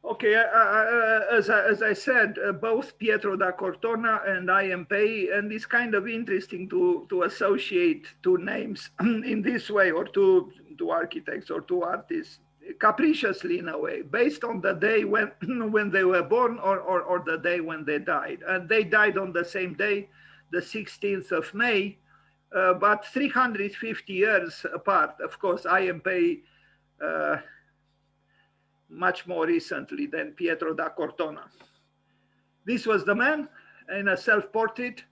Okay, as I said, both Pietro da Cortona and I am Pei, and it's kind of interesting to associate two names in this way, or two architects or two artists, capriciously in a way, based on the day when when they were born, or the day when they died. And they died on the same day, the 16th of May, but 350 years apart. Of course, I am Pei much more recently than Pietro da Cortona. This was the man in a self-portrait,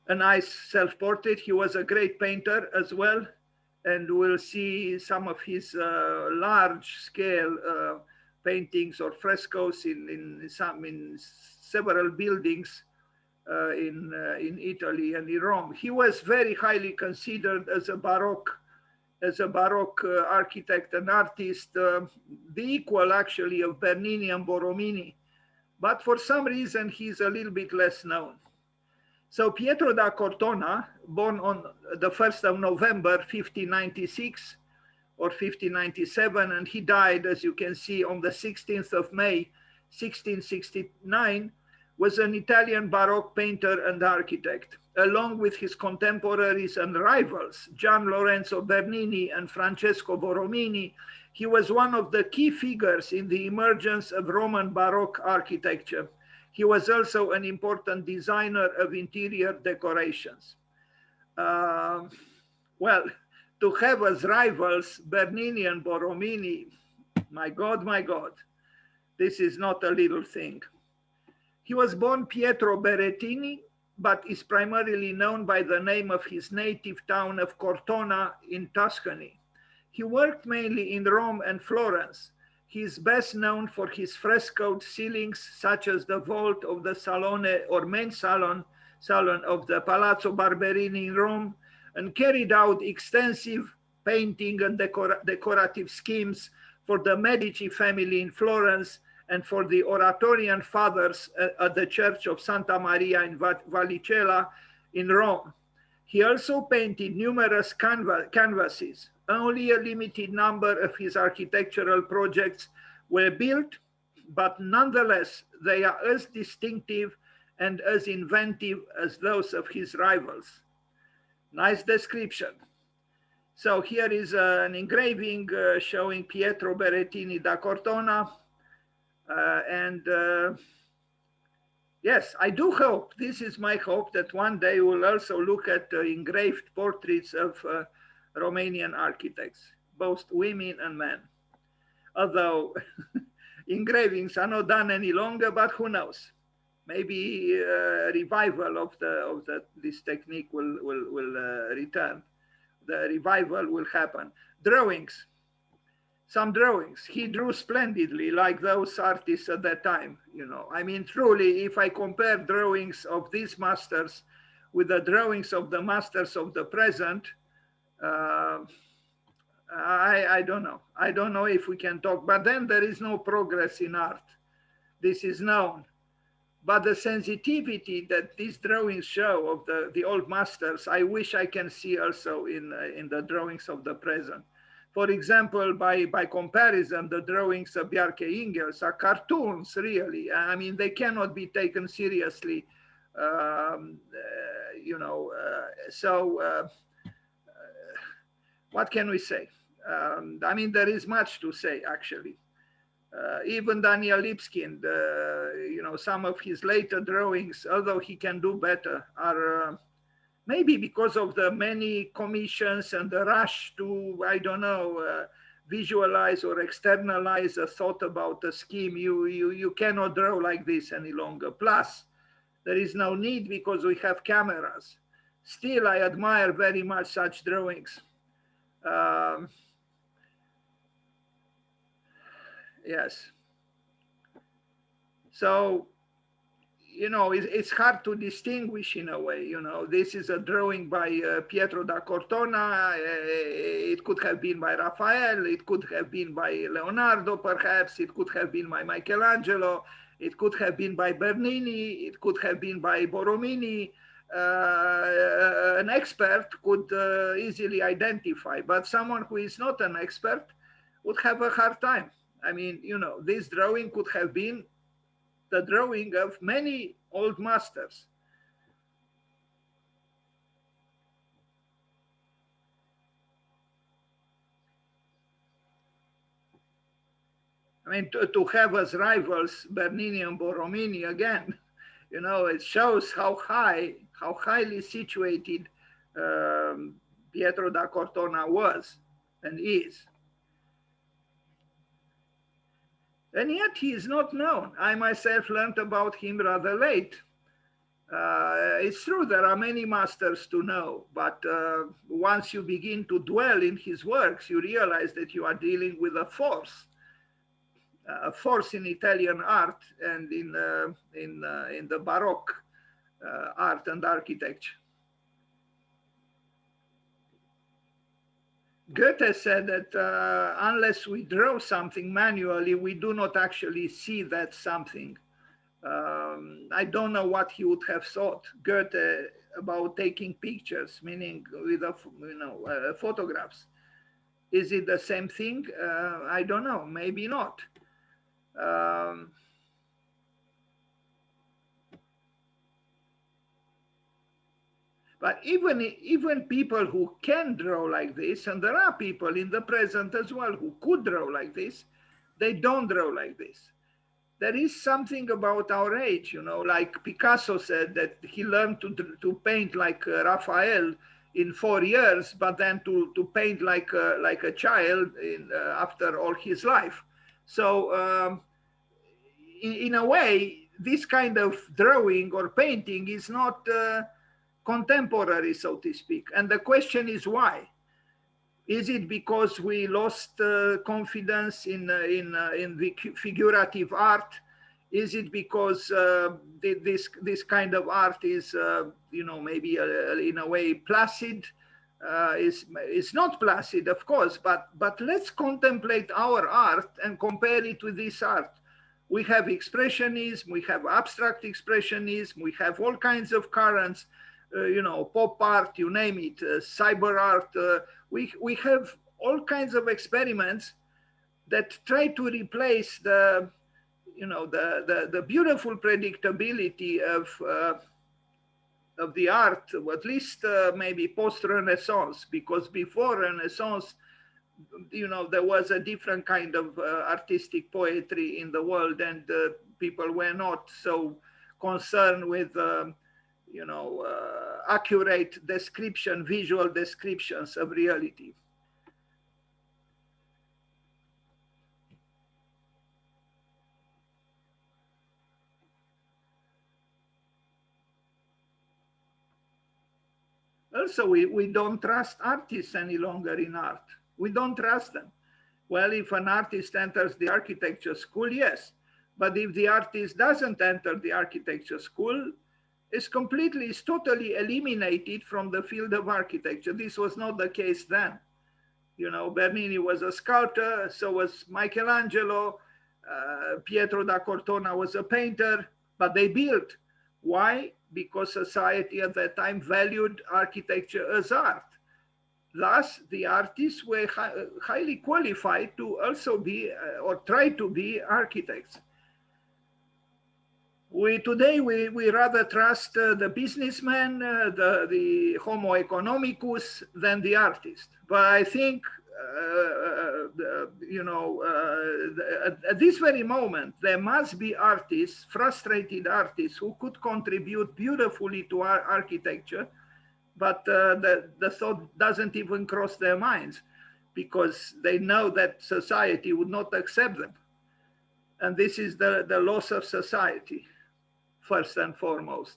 a nice self-portrait. He was a great painter as well, and we'll see some of his large-scale paintings or frescoes in several buildings in Italy and in Rome. He was very highly considered as a Baroque architect and artist, the equal actually of Bernini and Borromini. But for some reason, he's a little bit less known. So Pietro da Cortona, born on the 1st of November, 1596 or 1597, and he died, as you can see, on the 16th of May, 1669, was an Italian Baroque painter and architect. Along with his contemporaries and rivals, Gian Lorenzo Bernini and Francesco Borromini, he was one of the key figures in the emergence of Roman Baroque architecture. He was also an important designer of interior decorations. Well, to have as rivals Bernini and Borromini, my God, this is not a little thing. He was born Pietro Berettini, but is primarily known by the name of his native town of Cortona in Tuscany. He worked mainly in Rome and Florence. He is best known for his frescoed ceilings, such as the vault of the Salone or main salon of the Palazzo Barberini in Rome, and carried out extensive painting and decorative schemes for the Medici family in Florence and for the Oratorian fathers at the Church of Santa Maria in Vallicella in Rome. He also painted numerous canvases. Only a limited number of his architectural projects were built, but nonetheless, they are as distinctive and as inventive as those of his rivals. Nice description. So here is an engraving showing Pietro Berettini da Cortona. Yes, I do hope, this is my hope, that one day we'll also look at engraved portraits of Romanian architects, both women and men. Although engravings are not done any longer, but who knows? Maybe a revival of this technique will return. The revival will happen. Drawings. Some drawings. He drew splendidly, like those artists at that time. You know, I mean, truly, if I compare drawings of these masters with the drawings of the masters of the present, I don't know. I don't know if we can talk. But then there is no progress in art. This is known. But the sensitivity that these drawings show of the old masters, I wish I can see also in the drawings of the present. For example, by comparison, the drawings of Bjarke Ingels are cartoons, really. I mean, they cannot be taken seriously, you know. What can we say? I mean, there is much to say, actually. Even Daniel Lipskind, you know, some of his later drawings, although he can do better, are maybe because of the many commissions and the rush to, I don't know, visualize or externalize a thought about a scheme. You cannot draw like this any longer. Plus, there is no need because we have cameras. Still, I admire very much such drawings. Yes. So, you know, it's hard to distinguish in a way. You know, this is a drawing by Pietro da Cortona. It could have been by Raphael. It could have been by Leonardo, perhaps. It could have been by Michelangelo. It could have been by Bernini. It could have been by Borromini. An expert could easily identify, but someone who is not an expert would have a hard time. I mean, you know, this drawing could have been the drawing of many old masters. I mean, to have as rivals Bernini and Borromini again, you know, it shows how highly situated um, Pietro da Cortona was and is. And yet he is not known. I myself learned about him rather late. It's true, there are many masters to know, but once you begin to dwell in his works, you realize that you are dealing with a force in Italian art and in the Baroque art and architecture. Goethe said that unless we draw something manually, we do not actually see that something. I don't know what he would have thought, Goethe, about taking pictures, meaning with photographs. Is it the same thing? I don't know, maybe not. But even people who can draw like this, and there are people in the present as well who could draw like this, they don't draw like this. There is something about our age, you know, like Picasso said that he learned to paint like Raphael in 4 years, but then to paint like a child after all his life. So in a way, this kind of drawing or painting is not contemporary, so to speak. And the question is why? Is it because we lost confidence in the figurative art? Is it because this kind of art is, maybe in a way placid? It's not placid, of course, but let's contemplate our art and compare it with this art. We have expressionism, we have abstract expressionism, we have all kinds of currents. Pop art, you name it, cyber art. We have all kinds of experiments that try to replace the beautiful predictability of the art, at least maybe post-Renaissance, because before Renaissance, there was a different kind of artistic poetry in the world, and people were not so concerned with accurate description, visual descriptions of reality. Also, we don't trust artists any longer in art. We don't trust them. Well, if an artist enters the architecture school, yes. But if the artist doesn't enter the architecture school, is totally eliminated from the field of architecture. This was not the case then. Bernini was a sculptor, so was Michelangelo, Pietro da Cortona was a painter, but they built. Why? Because society at that time valued architecture as art. Thus, the artists were highly qualified to also be, or try to be, architects. Today we rather trust the businessman, the homo economicus, than the artist. But I think, at this very moment, there must be artists, frustrated artists, who could contribute beautifully to our architecture, but the thought doesn't even cross their minds because they know that society would not accept them. And this is the loss of society, first and foremost.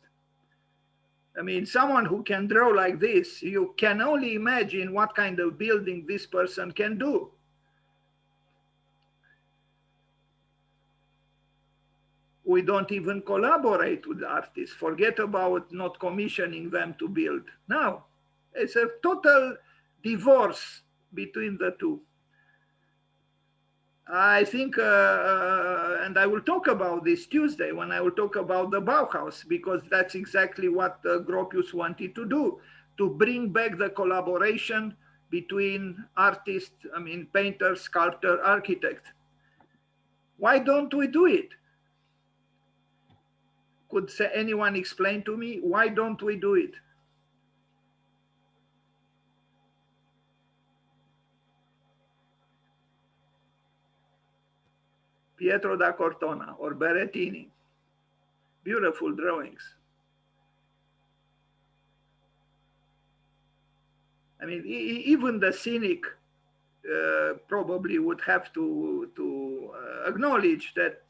I mean, someone who can draw like this, you can only imagine what kind of building this person can do. We don't even collaborate with artists. Forget about not commissioning them to build. No, it's a total divorce between the two. I think, and I will talk about this Tuesday when I will talk about the Bauhaus, because that's exactly what Gropius wanted to do, to bring back the collaboration between artists, painter, sculptor, architect. Why don't we do it? Could anyone explain to me why don't we do it? Pietro da Cortona or Berettini. Beautiful drawings. I mean, even the cynic probably would have to acknowledge that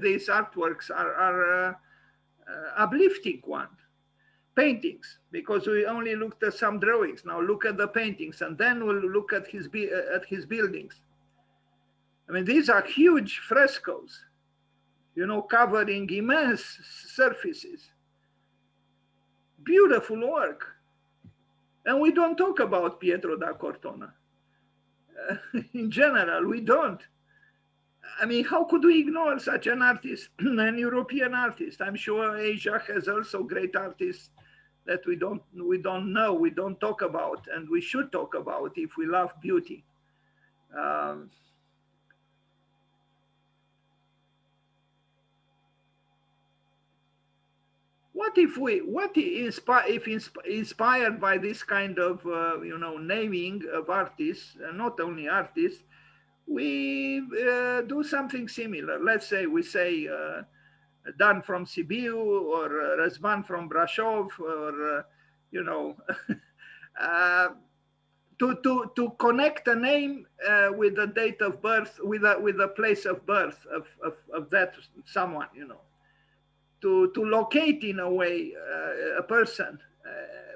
these artworks are uplifting one. Paintings, because we only looked at some drawings. Now look at the paintings, and then we'll look at his buildings. I mean, these are huge frescoes, you know, covering immense surfaces. Beautiful work. And we don't talk about Pietro da Cortona. In general, we don't. I mean, how could we ignore such an artist, an European artist? I'm sure Asia has also great artists that we don't know, we don't talk about, and we should talk about if we love beauty. What if inspired by this kind of you know, naming of artists, not only artists, we do something similar? Let's say we say Dan from Sibiu, or Razvan from Brasov, or you know, to connect a name with the date of birth, with the place of birth of that someone, you know, to locate in a way a person.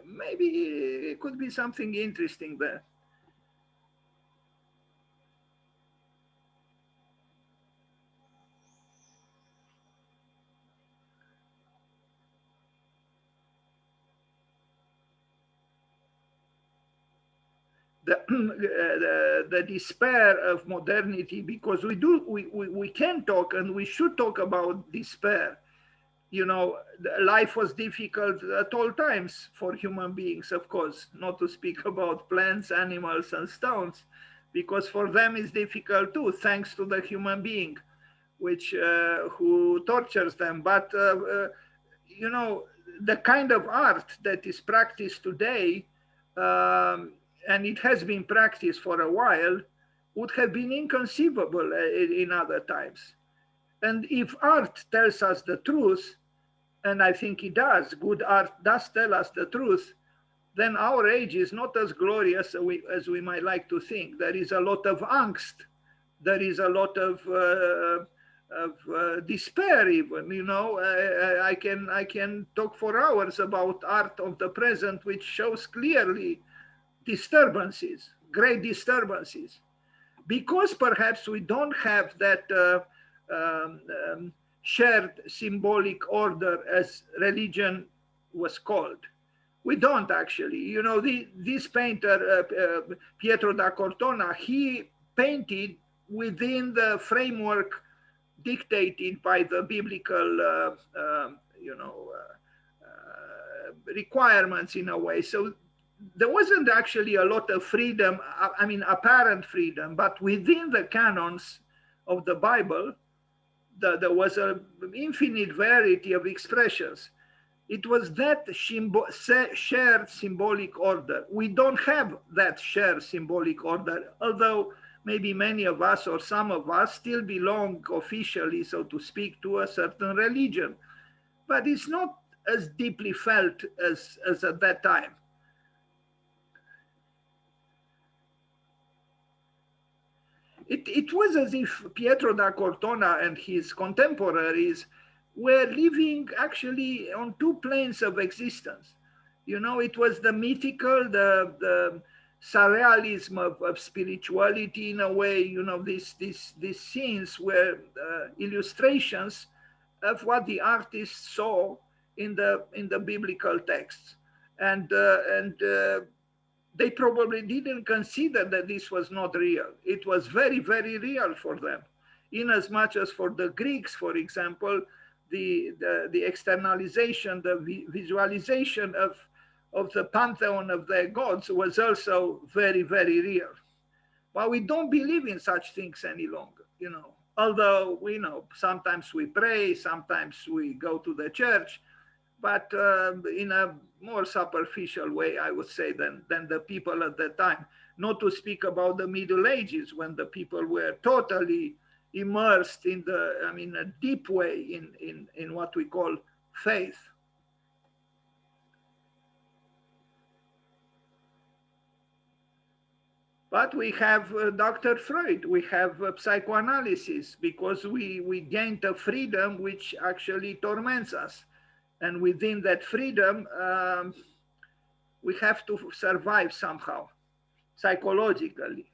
Maybe it could be something interesting there. The despair of modernity, because we can talk and we should talk about despair. You know, life was difficult at all times for human beings, of course, not to speak about plants, animals, and stones, because for them it's difficult too, thanks to the human being, which who tortures them. But you know, the kind of art that is practiced today, and it has been practiced for a while, would have been inconceivable in other times. And if art tells us the truth, and I think it does, good art does tell us the truth, then our age is not as glorious as we might like to think. There is a lot of angst. There is a lot of despair even, you know. I can talk for hours about art of the present, which shows clearly disturbances, great disturbances, because perhaps we don't have that shared symbolic order as religion was called. We don't actually. You know, this painter, Pietro da Cortona, he painted within the framework dictated by the biblical, you know, requirements in a way. So there wasn't actually a lot of freedom, I mean, apparent freedom, but within the canons of the Bible, there was an infinite variety of expressions. It was that shared symbolic order. We don't have that shared symbolic order, although maybe many of us or some of us still belong officially, so to speak, to a certain religion. But it's not as deeply felt as at that time. It was as if Pietro da Cortona and his contemporaries were living actually on two planes of existence. You know, it was the mythical, the surrealism of spirituality in a way. You know, these scenes were illustrations of what the artist saw in the biblical texts, and they probably didn't consider that this was not real. It was very, very real for them. In as much as for the Greeks, for example, the externalization, the visualization of the pantheon of their gods was also very, very real. But we don't believe in such things any longer, you know. Although we know sometimes we pray, sometimes we go to the church, but in a more superficial way, I would say, than the people at that time. Not to speak about the Middle Ages, when the people were totally immersed in the, I mean, a deep way in what we call faith. But we have Dr. Freud, we have psychoanalysis, because we gained a freedom which actually torments us. And within that freedom, we have to survive somehow, psychologically,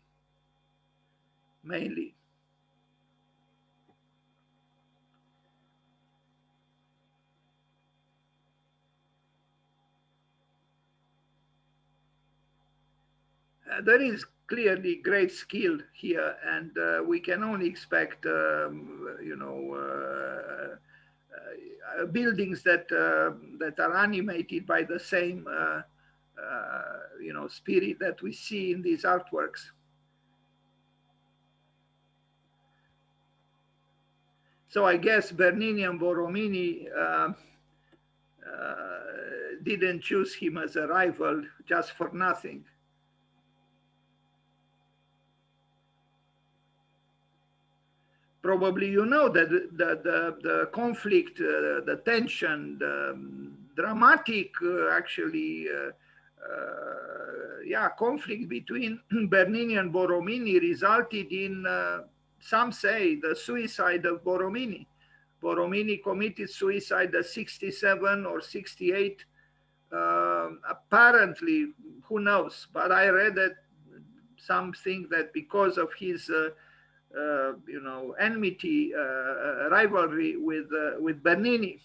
mainly. There is clearly great skill here, and we can only expect, you know, buildings that are animated by the same, you know, spirit that we see in these artworks. So I guess Bernini and Borromini didn't choose him as a rival just for nothing. Probably you know that the conflict, the tension, the dramatic, actually, yeah, conflict between Bernini and Borromini resulted in, some say, the suicide of Borromini. Borromini committed suicide at 67 or 68. Apparently, who knows? But I read that something that because of his you know, enmity, rivalry with Bernini.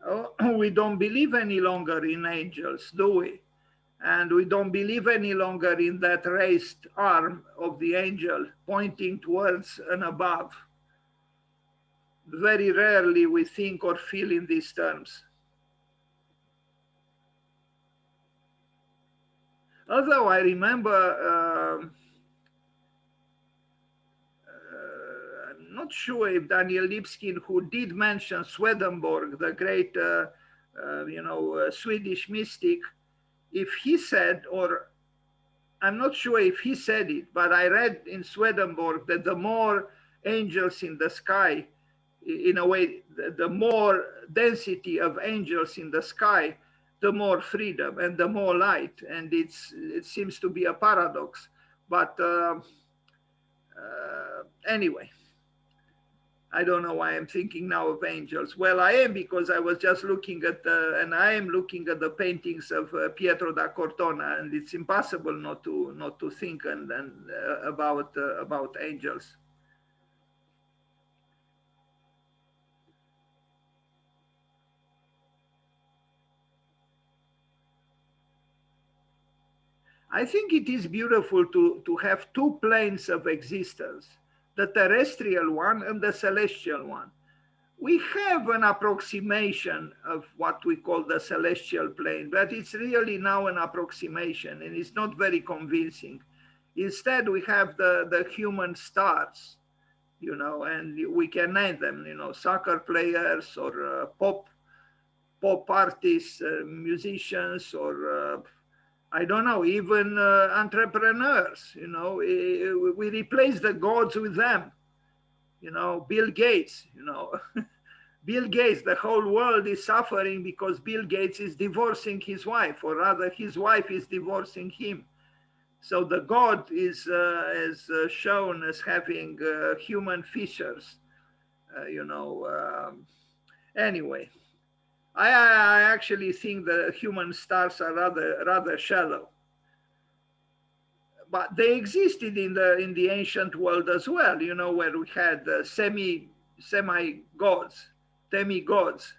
Oh, we don't believe any longer in angels, do we? And we don't believe any longer in that raised arm of the angel pointing towards and above. Very rarely we think or feel in these terms. Although I remember, I'm not sure if Daniel Lipskin, who did mention Swedenborg, the great, you know, Swedish mystic, if he said, or I'm not sure if he said it, but I read in Swedenborg that the more angels in the sky, in a way, the more density of angels in the sky, the more freedom and the more light. And it seems to be a paradox. But anyway, I don't know why I'm thinking now of angels. Well, I am, because I was just looking at and I am looking at the paintings of Pietro da Cortona, and it's impossible not to think about angels. I think it is beautiful to have two planes of existence, the terrestrial one and the celestial one. We have an approximation of what we call the celestial plane, but it's really now an approximation and it's not very convincing. Instead, we have the human stars, you know, and we can name them, you know, soccer players or pop artists, musicians, or I don't know, even entrepreneurs, you know. We replace the gods with them, you know. Bill Gates, you know. Bill Gates, the whole world is suffering because Bill Gates is divorcing his wife, or rather his wife is divorcing him. So the God is shown as having human features, you know. Anyway, I actually think the human stars are rather shallow. but they existed in the ancient world as well, you know, where we had semi gods, demigods,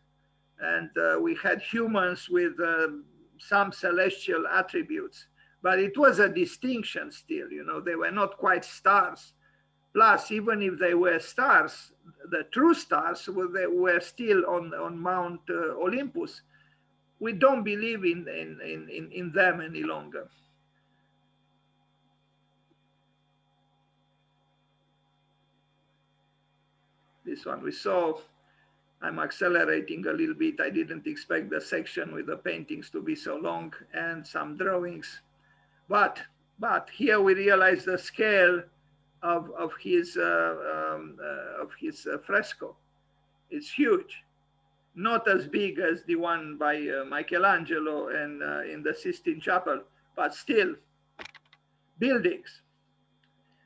and we had humans with some celestial attributes. But it was a distinction still, you know, they were not quite stars. Plus, even if they were stars, the true stars they were still on Mount Olympus. We don't believe in them any longer. This one we saw. I'm accelerating a little bit. I didn't expect the section with the paintings to be so long and some drawings. But here we realize the scale of his fresco. It's huge. Not as big as the one by Michelangelo and in the Sistine Chapel, but still buildings.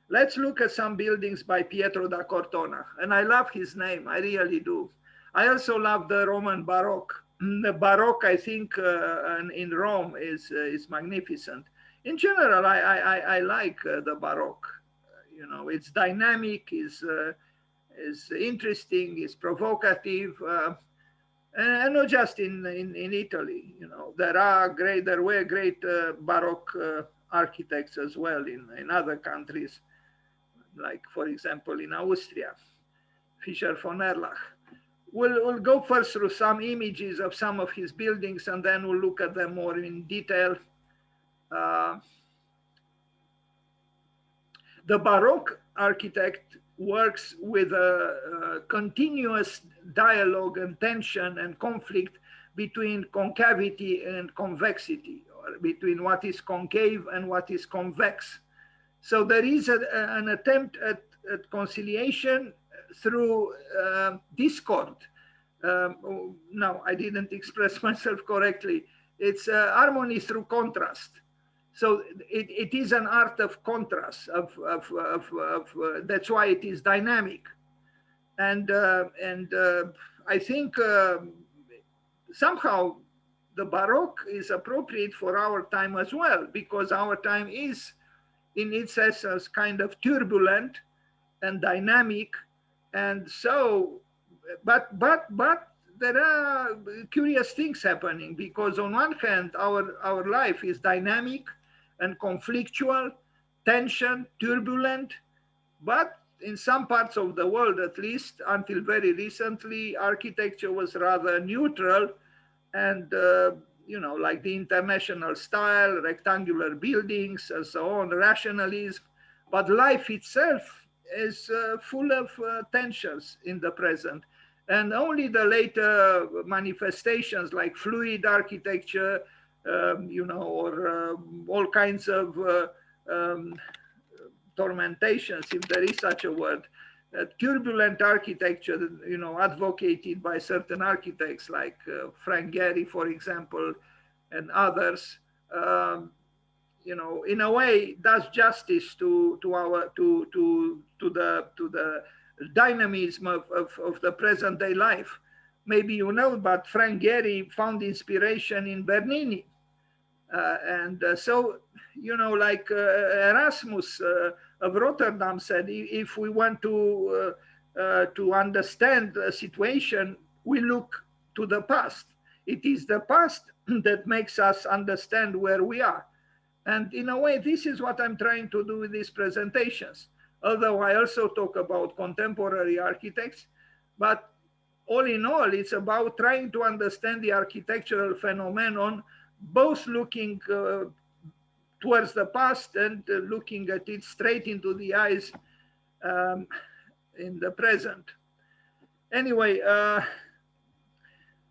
Let's look at some buildings by Pietro da Cortona. And I love his name, I really do. I also love the Roman Baroque. The Baroque, I think, in Rome is magnificent. In general, I like the Baroque. You know, it's dynamic, is interesting, is provocative, and not just in Italy. You know, there were great Baroque architects as well in other countries, like for example in Austria, Fischer von Erlach. We'll go first through some images of some of his buildings, and then we'll look at them more in detail. The Baroque architect works with a continuous dialogue and tension and conflict between concavity and convexity, or between what is concave and what is convex. So there is an attempt at conciliation through discord. No, I didn't express myself correctly. It's harmony through contrast. So it is an art of contrast. That's why it is dynamic, and I think somehow the Baroque is appropriate for our time as well, because our time is, in its essence, kind of turbulent and dynamic, and so, but there are curious things happening, because on one hand, our life is dynamic and conflictual, tension, turbulent, but in some parts of the world, at least until very recently, architecture was rather neutral, and you know, like the international style, rectangular buildings, and so on, rationalism. But life itself is full of tensions in the present. And only the later manifestations like fluid architecture, you know, or all kinds of tormentations, if there is such a word, turbulent architecture, you know, advocated by certain architects like Frank Gehry, for example, and others, you know, in a way does justice to the dynamism of the present day life. Maybe you know, but Frank Gehry found inspiration in Bernini. So, you know, like Erasmus of Rotterdam said, if we want to understand a situation, we look to the past. It is the past that makes us understand where we are. And in a way, this is what I'm trying to do with these presentations. Although I also talk about contemporary architects, but all in all, it's about trying to understand the architectural phenomenon, both looking towards the past and looking at it straight into the eyes in the present. Anyway,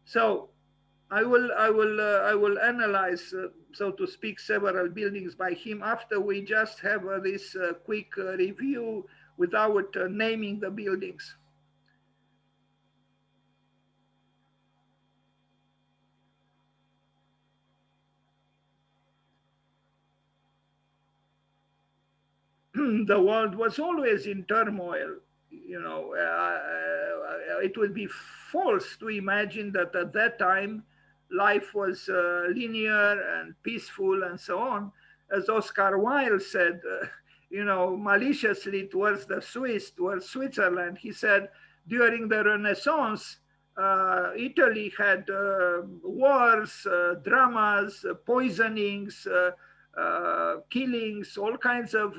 so I will analyze, so to speak, several buildings by him after we just have this quick review without naming the buildings. The world was always in turmoil. You know, it would be false to imagine that at that time life was linear and peaceful and so on. as Oscar Wilde said, you know, maliciously towards the Swiss, towards Switzerland. He said during the Renaissance, Italy had wars, dramas, poisonings, killings, all kinds of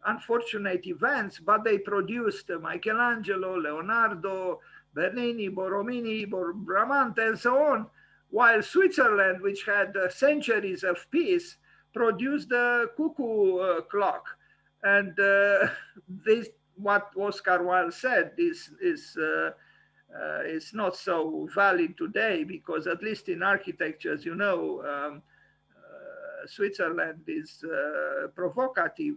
unfortunate events, but they produced Michelangelo, Leonardo, Bernini, Borromini, Bramante, and so on. While Switzerland, which had centuries of peace, produced the cuckoo clock. And this, what Oscar Wilde said, is not so valid today, because at least in architecture, as you know, Switzerland is provocative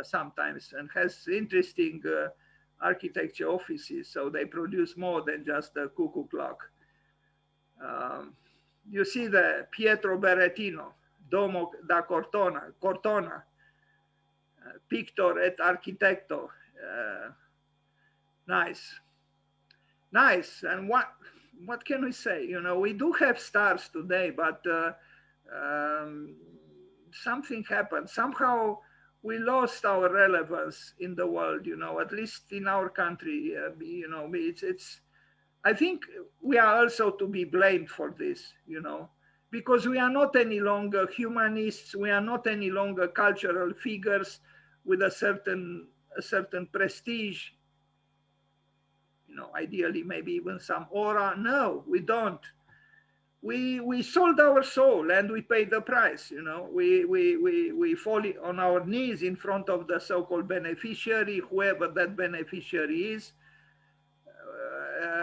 sometimes and has interesting architecture offices. So they produce more than just the cuckoo clock. You see the Pietro Berrettino, Domo da Cortona, Pictor et Architecto. Nice. Nice. And what can we say? You know, we do have stars today, but something happened. Somehow we lost our relevance in the world, you know, at least in our country. You know, it's I think we are also to be blamed for this, you know, because we are not any longer humanists. We are not any longer cultural figures with a certain prestige, you know, ideally maybe even some aura. No, we don't. We sold our soul and we paid the price, you know. We fall on our knees in front of the so-called beneficiary, whoever that beneficiary is.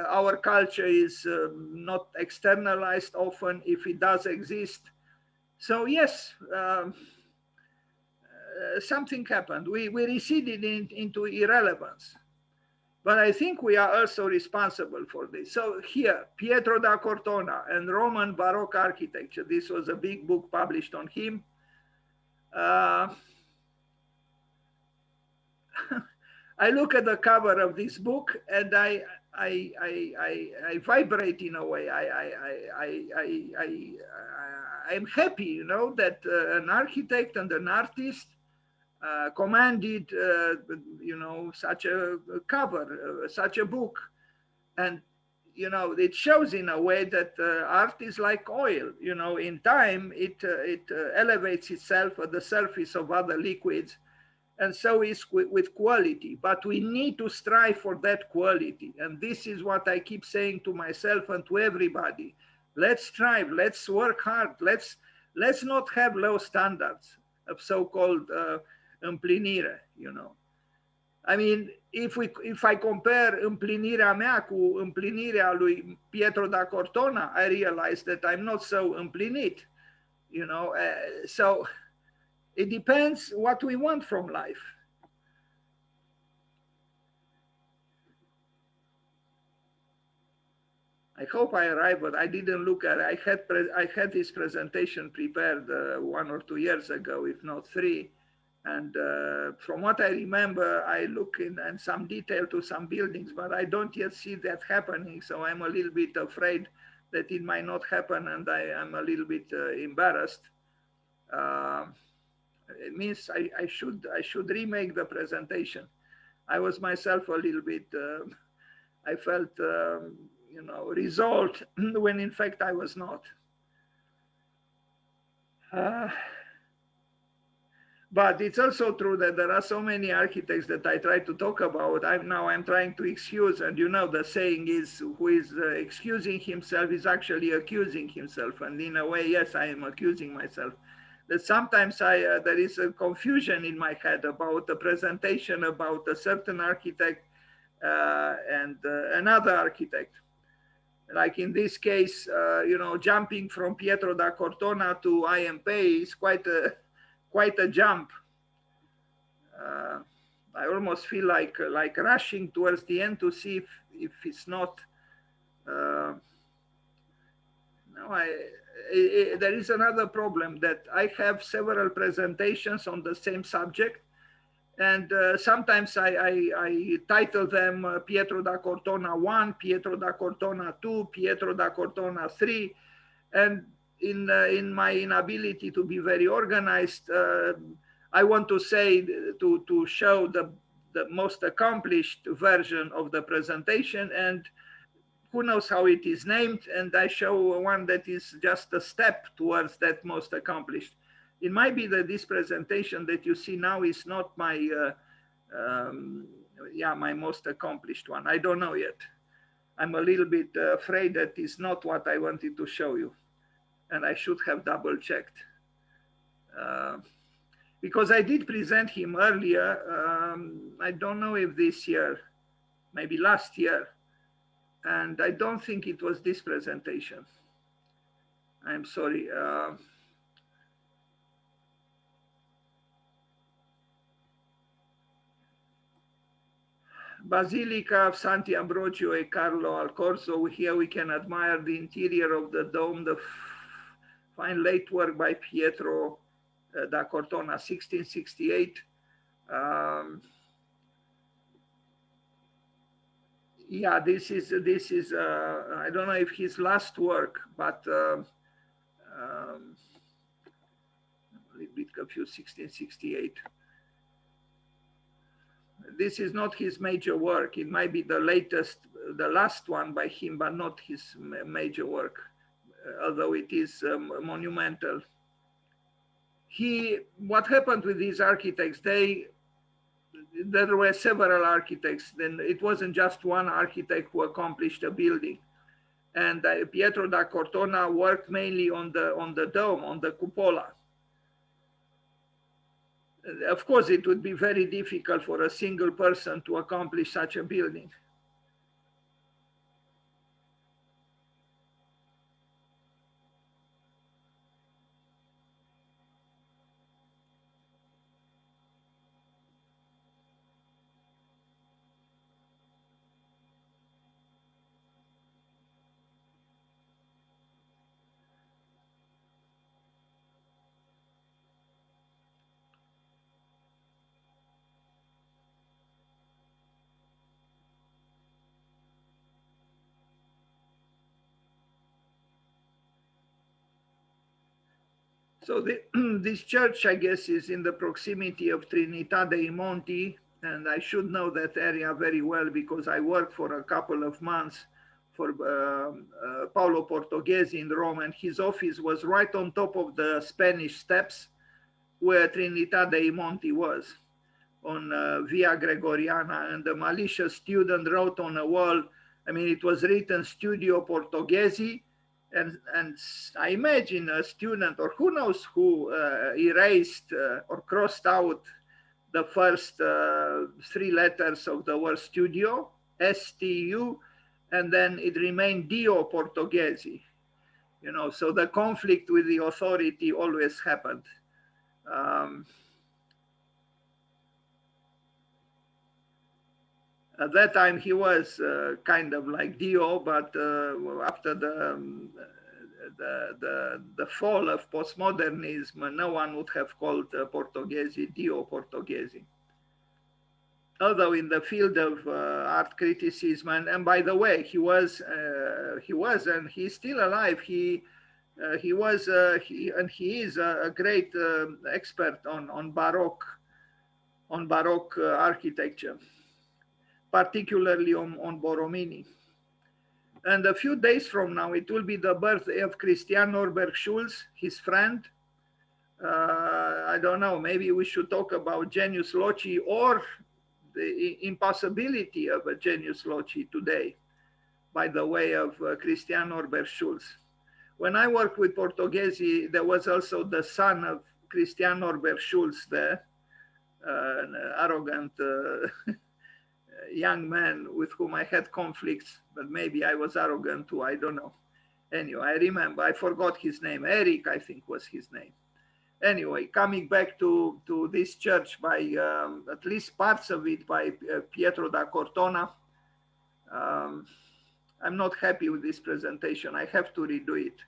Our culture is not externalized often, if it does exist. So yes, something happened. We receded into irrelevance. But I think we are also responsible for this. So here, Pietro da Cortona and Roman Baroque architecture. This was a big book published on him. I look at the cover of this book and I vibrate in a way. I'm happy, you know, that an architect and an artist commanded, you know, such a cover, such a book. And, you know, it shows in a way that art is like oil, you know, in time, it elevates itself at the surface of other liquids. And so is with quality, but we need to strive for that quality. And this is what I keep saying to myself and to everybody. Let's strive, let's work hard. Let's not have low standards of so-called împlinire, you know. I mean, if I compare împlinirea mea cu împlinirea lui Pietro da Cortona, I realize that I'm not so împlinit, you know. So it depends what we want from life. I hope I arrived, but I didn't look at it. I had this presentation prepared 1 or 2 years ago, if not 3. And from what I remember, I look in some detail to some buildings, but I don't yet see that happening. So I'm a little bit afraid that it might not happen, and I am a little bit embarrassed. It means I should remake the presentation. I was myself a little bit, I felt, you know, resolved when in fact I was not. But it's also true that there are so many architects that I try to talk about. I'm trying to excuse, and you know, the saying is, who is excusing himself is actually accusing himself. And in a way, yes, I am accusing myself. That sometimes there is a confusion in my head about the presentation about a certain architect and another architect. Like in this case, you know, jumping from Pietro da Cortona to IMP is quite a jump. I almost feel like rushing towards the end to see if it's not. No, there is another problem, that I have several presentations on the same subject, and sometimes I title them Pietro da Cortona 1, Pietro da Cortona 2, Pietro da Cortona 3, and in my inability to be very organized, I want to say to show the most accomplished version of the presentation, and who knows how it is named, and I show one that is just a step towards that most accomplished. It might be that this presentation that you see now is not my, yeah, my most accomplished one. I don't know yet. I'm a little bit afraid that it's not what I wanted to show you, and I should have double checked. Because I did present him earlier. I don't know if this year, maybe last year, and I don't think it was this presentation. I'm sorry. Basilica of Santi Ambrogio e Carlo al Corso. Here we can admire the interior of the dome, the fine late work by Pietro da Cortona, 1668. Yeah, this is I don't know if his last work, but a little bit confused, 1668. This is not his major work. It might be the latest, the last one by him, but not his major work, although it is monumental. What happened with these architects, there were several architects. Then it wasn't just one architect who accomplished a building. And Pietro da Cortona worked mainly on the dome, on the cupola. Of course, it would be very difficult for a single person to accomplish such a building. So this church, I guess, is in the proximity of Trinità dei Monti, and I should know that area very well because I worked for a couple of months for Paolo Portoghesi in Rome, and his office was right on top of the Spanish Steps where Trinità dei Monti was, on Via Gregoriana, and the malicious student wrote on a wall, I mean, it was written Studio Portoghesi, and I imagine a student, or who knows who, erased or crossed out the first three letters of the word studio, STU, and then it remained Dio Portoghesi. You know, so the conflict with the authority always happened. At that time, he was kind of like Dio, but after the fall of postmodernism, no one would have called Portoghesi Dio Portoghesi. Although in the field of art criticism, and by the way, he was, and he's still alive. He is a great expert on Baroque architecture, particularly on Borromini. And a few days from now, it will be the birthday of Christian Norberg Schulz, his friend. I don't know, maybe we should talk about genius loci or the impossibility of a genius loci today by the way of Christian Norberg Schulz. When I worked with Portoghesi, there was also the son of Christian Norberg Schulz there, an arrogant young man with whom I had conflicts, but maybe I was arrogant too, I don't know. Anyway, I remember, I forgot his name. Eric, I think was his name. Anyway, coming back to this church by, at least parts of it by Pietro da Cortona, I'm not happy with this presentation. I have to redo it.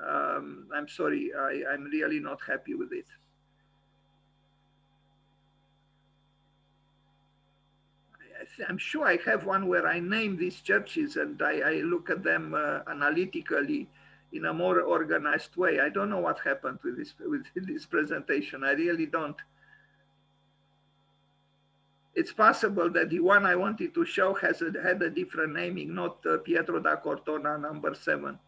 I'm sorry, I'm really not happy with it. I'm sure I have one where I name these churches and I look at them analytically. in a more organized way. I don't know what happened with this presentation. I really don't. It's possible that the one I wanted to show had a different naming, not Pietro da Cortona #7.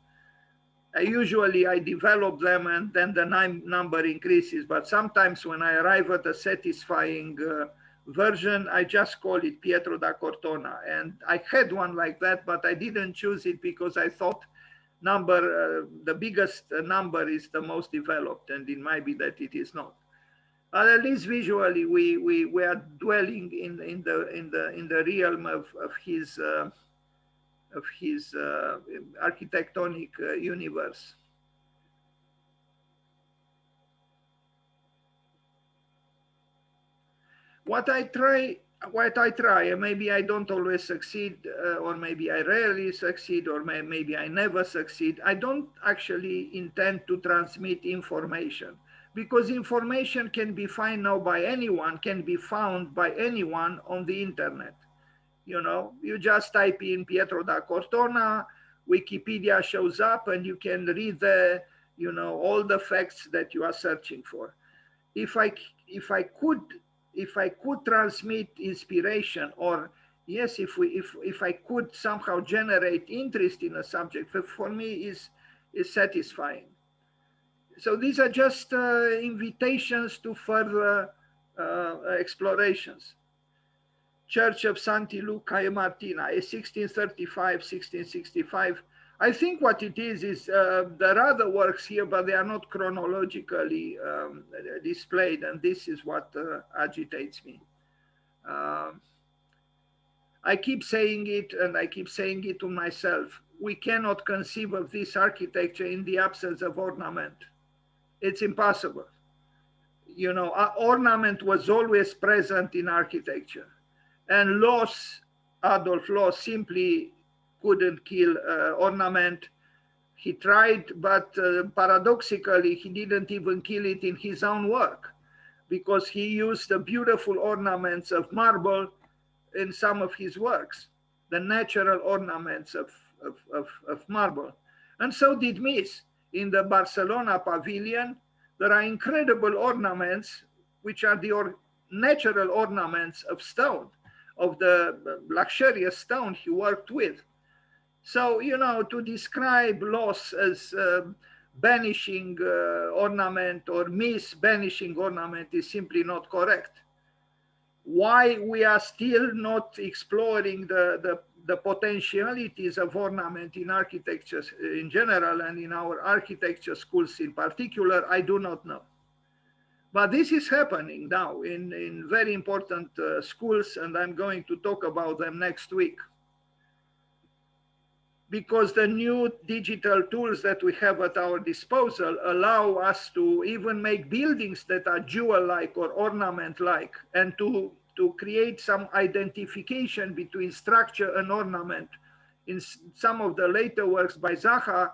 I develop them and then the number increases, but sometimes when I arrive at a satisfying version, I just call it Pietro da Cortona. And I had one like that, but I didn't choose it because I thought the biggest number is the most developed, and it might be that it is not. But at least visually, we are dwelling in the realm of his architectonic universe. What I try, and maybe I don't always succeed, or maybe I rarely succeed, or maybe I never succeed. I don't actually intend to transmit information, because information can be found now by anyone, can be found by anyone on the internet. You know, you just type in Pietro da Cortona, Wikipedia shows up, and you can read the, you know, all the facts that you are searching for. If I could transmit inspiration, or yes, if I could somehow generate interest in a subject, for me is satisfying. So these are just invitations to further explorations. Church of Santi Luca e Martina, 1635-1665. I think what it is there are other works here, but they are not chronologically displayed, and this is what agitates me. I keep saying it, and I keep saying it to myself. We cannot conceive of this architecture in the absence of ornament. It's impossible. You know, ornament was always present in architecture. And Adolf Loos simply couldn't kill ornament. He tried, but paradoxically, he didn't even kill it in his own work, because he used the beautiful ornaments of marble in some of his works, the natural ornaments of marble. And so did Mies. In the Barcelona pavilion, there are incredible ornaments, which are the natural ornaments of stone, of the luxurious stone he worked with. So, you know, to describe Loos as banishing ornament or Mies banishing ornament is simply not correct. Why we are still not exploring the potentialities of ornament in architecture in general and in our architecture schools in particular, I do not know. But this is happening now in very important schools, and I'm going to talk about them next week. Because the new digital tools that we have at our disposal allow us to even make buildings that are jewel-like or ornament-like, and to create some identification between structure and ornament. In some of the later works by Zaha,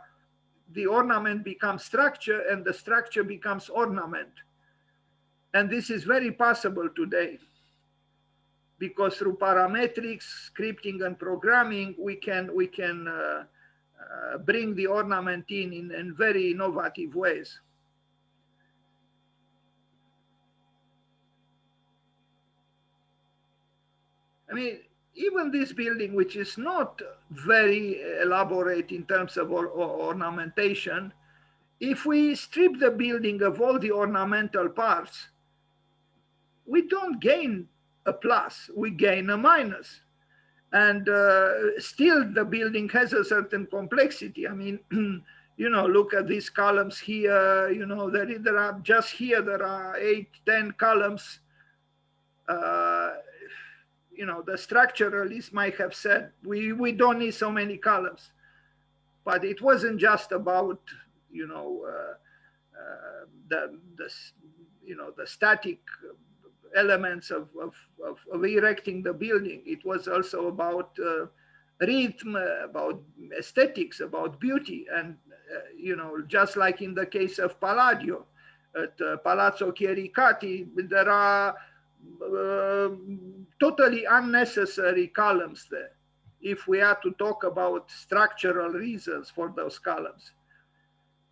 the ornament becomes structure and the structure becomes ornament. And this is very possible today, because through parametrics, scripting, and programming, we can bring the ornament in very innovative ways. I mean, even this building, which is not very elaborate in terms of ornamentation, if we strip the building of all the ornamental parts, we don't gain a plus, we gain a minus. And still the building has a certain complexity. I mean, you know, look at these columns here, you know, there are just here, there are 8, 10 columns. You know, the structuralists might have said, we don't need so many columns. But it wasn't just about, you know, the static elements of erecting the building. It was also about rhythm, about aesthetics, about beauty. And, you know, just like in the case of Palladio, at Palazzo Chiericati, there are totally unnecessary columns there, if we are to talk about structural reasons for those columns.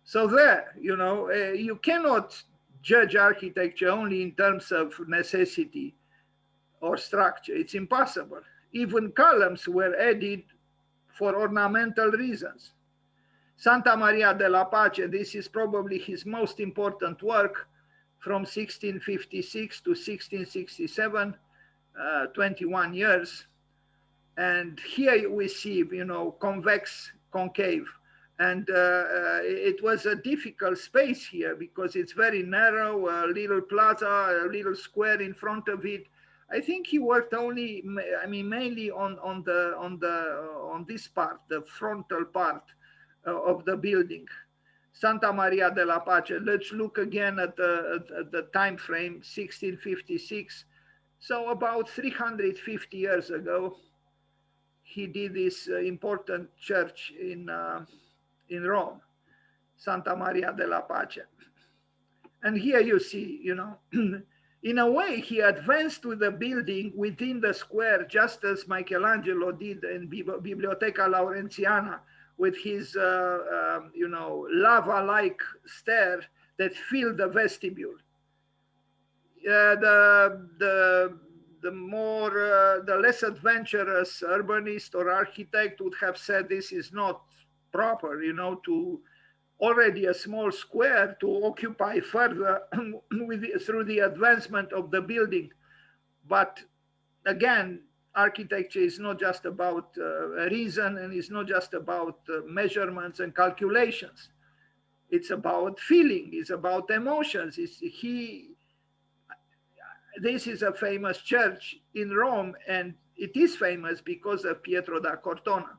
So there, you know, you cannot judge architecture only in terms of necessity or structure. It's impossible. Even columns were added for ornamental reasons. Santa Maria de la Pace, this is probably his most important work from 1656 to 1667, 21 years. And here we see, you know, convex, concave. And it was a difficult space here because it's very narrow, a little plaza, a little square in front of it. I think he worked only, I mean, mainly on this part, the frontal part of the building. Santa Maria de la Pace. Let's look again at the time frame, 1656. So about 350 years ago, he did this important church in Rome, Santa Maria de la Pace. And here you see, you know, in a way, he advanced with the building within the square, just as Michelangelo did in Biblioteca Laurentiana with his, you know, lava-like stair that filled the vestibule. The less adventurous urbanist or architect would have said this is not proper, you know, to already a small square to occupy further through the advancement of the building. But again, architecture is not just about reason, and it's not just about measurements and calculations. It's about feeling, it's about emotions. This is a famous church in Rome, and it is famous because of Pietro da Cortona.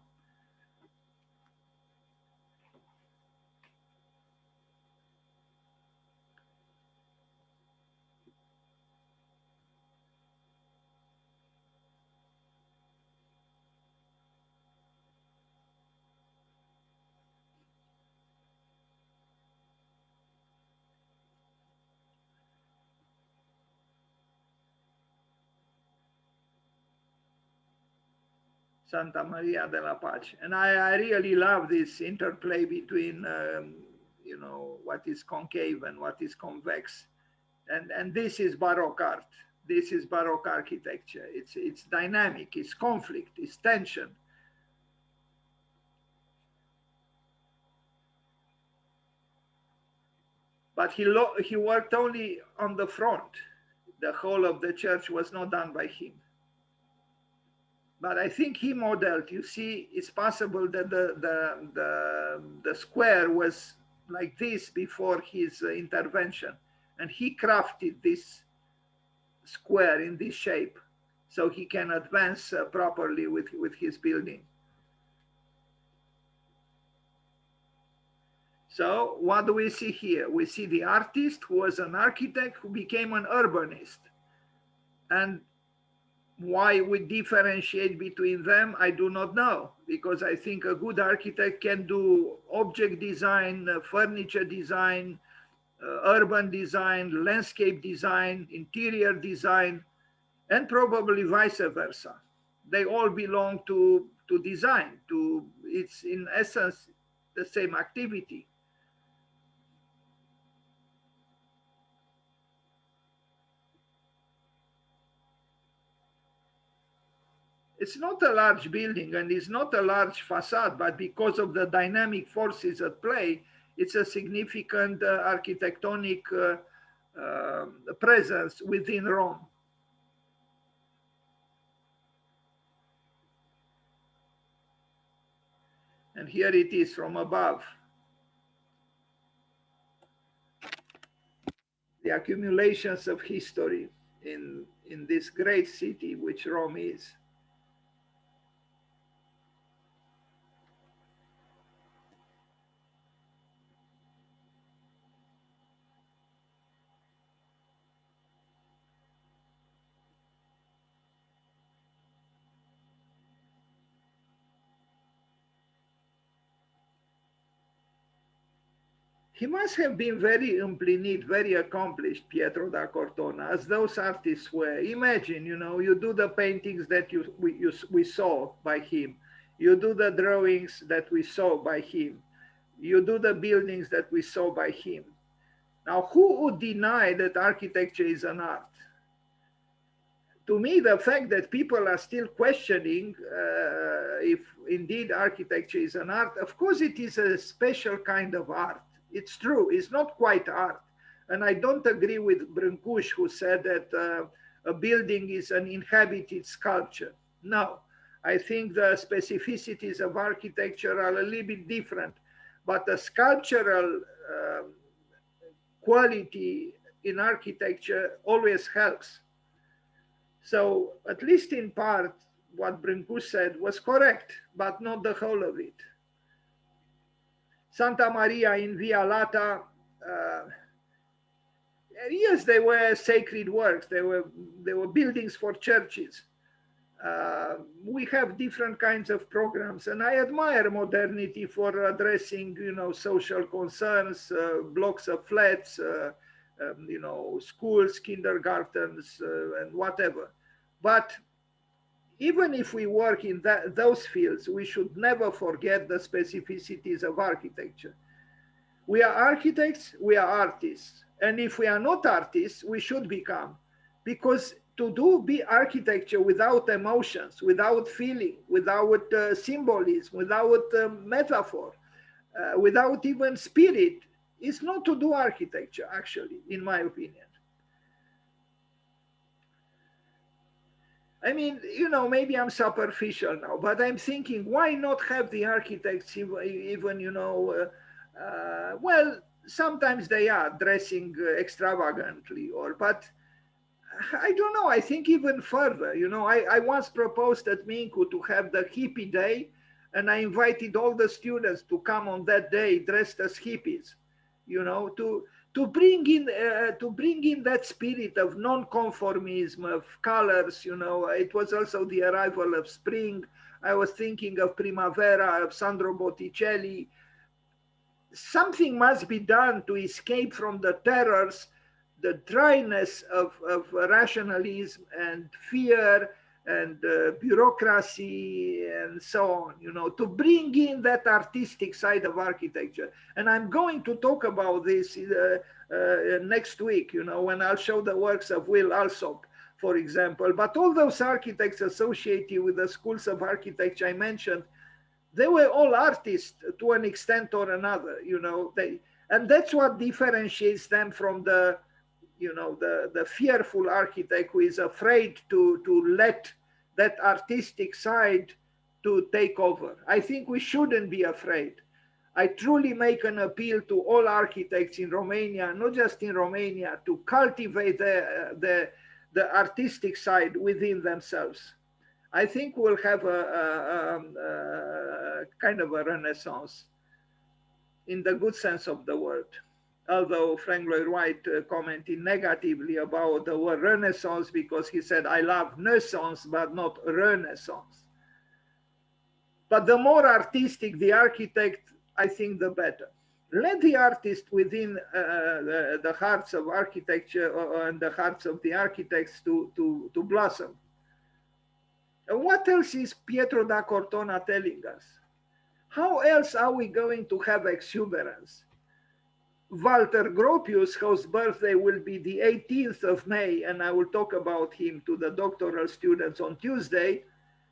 Santa Maria de la Pace. And I really love this interplay between, you know, what is concave and what is convex. And this is Baroque art. This is Baroque architecture. It's dynamic, it's conflict, it's tension. But he worked only on the front. The whole of the church was not done by him. But I think he modeled, you see, it's possible that the square was like this before his intervention. And he crafted this square in this shape so he can advance properly with his building. So what do we see here? We see the artist who was an architect who became an urbanist. And why we differentiate between them, I do not know, because I think a good architect can do object design, furniture design, urban design, landscape design, interior design, and probably vice versa. They all belong to design, it's in essence the same activity. It's not a large building and it's not a large facade, but because of the dynamic forces at play, it's a significant architectonic presence within Rome. And here it is from above. The accumulations of history in this great city, which Rome is. He must have been very implinit, very accomplished, Pietro da Cortona, as those artists were. Imagine, you know, you do the paintings that we saw by him. You do the drawings that we saw by him. You do the buildings that we saw by him. Now, who would deny that architecture is an art? To me, the fact that people are still questioning if indeed architecture is an art, of course it is a special kind of art. It's true, it's not quite art. And I don't agree with Brâncuș, who said that a building is an inhabited sculpture. No, I think the specificities of architecture are a little bit different, but the sculptural quality in architecture always helps. So at least in part, what Brâncuș said was correct, but not the whole of it. Santa Maria in Via Lata, yes, they were sacred works. They were buildings for churches. We have different kinds of programs, and I admire modernity for addressing, social concerns, blocks of flats, schools, kindergartens, and whatever. But even if we work in those fields, we should never forget the specificities of architecture. We are architects, we are artists. And if we are not artists, we should become. Because to be architecture without emotions, without feeling, without symbolism, without metaphor, without even spirit, is not to do architecture, actually, in my opinion. I mean, maybe I'm superficial now, but I'm thinking, why not have the architects even well, sometimes they are dressing extravagantly, but I don't know. I think even further, I once proposed at Minku to have the hippie day, and I invited all the students to come on that day dressed as hippies, to bring in that spirit of non-conformism, of colors. It was also the arrival of spring. I was thinking of Primavera, of Sandro Botticelli. Something must be done to escape from the terrors, the dryness of rationalism and fear and bureaucracy and so on, to bring in that artistic side of architecture. And I'm going to talk about this next week, when I'll show the works of Will Alsop, for example. But all those architects associated with the schools of architecture I mentioned, they were all artists to an extent or another, and that's what differentiates them from the fearful architect who is afraid to let that artistic side to take over. I think we shouldn't be afraid. I truly make an appeal to all architects in Romania, not just in Romania, to cultivate the artistic side within themselves. I think we'll have a kind of a renaissance in the good sense of the word. Although Frank Lloyd Wright commented negatively about the word renaissance because he said, I love naissance, but not renaissance. But the more artistic the architect, I think the better. Let the artist within the hearts of architecture and the hearts of the architects to blossom. And what else is Pietro da Cortona telling us? How else are we going to have exuberance? Walter Gropius, whose birthday will be the 18th of May, and I will talk about him to the doctoral students on Tuesday,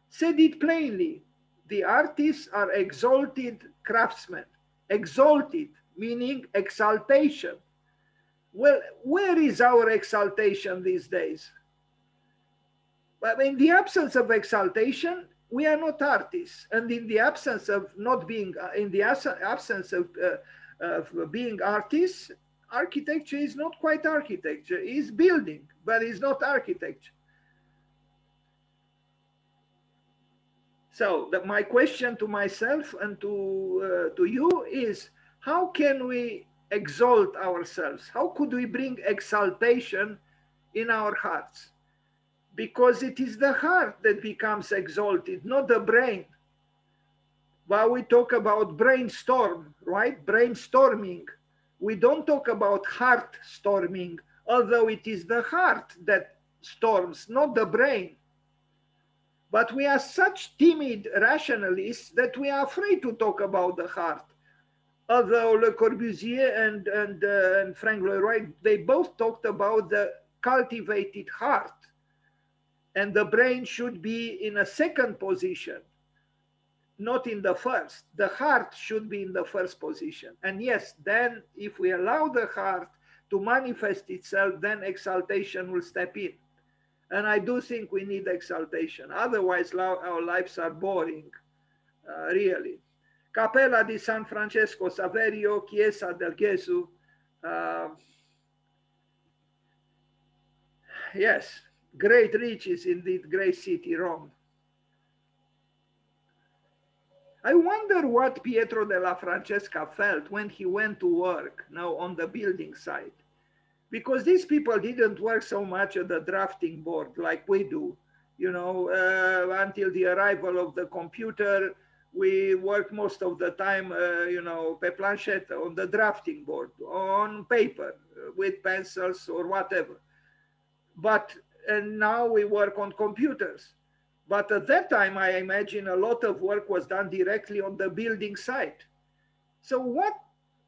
said it plainly. The artists are exalted craftsmen. Exalted, meaning exaltation. Well, where is our exaltation these days? But in the absence of exaltation, we are not artists. And in the absence of not being, in the absence of being artists, architecture is not quite architecture. It's building, but it's not architecture. So my question to myself and to you is, how can we exalt ourselves? How could we bring exaltation in our hearts? Because it is the heart that becomes exalted, not the brain. While we talk about brainstorm, right? Brainstorming. We don't talk about heart storming, although it is the heart that storms, not the brain. But we are such timid rationalists that we are afraid to talk about the heart. Although Le Corbusier and Frank Lloyd Wright, they both talked about the cultivated heart, and the brain should be in a second position, not in the first. The heart should be in the first position. And yes, then if we allow the heart to manifest itself, then exaltation will step in. And I do think we need exaltation. Otherwise, our lives are boring, really. Capella di San Francesco Saverio, Chiesa del Gesù. Yes, great riches indeed, great city, Rome. I wonder what Pietro della Francesca felt when he went to work now on the building site. Because these people didn't work so much at the drafting board like we do. You know, until the arrival of the computer, we worked most of the time, you know, pe planchette, on the drafting board, on paper, with pencils or whatever. But and now we work on computers. But at that time, I imagine a lot of work was done directly on the building site. So what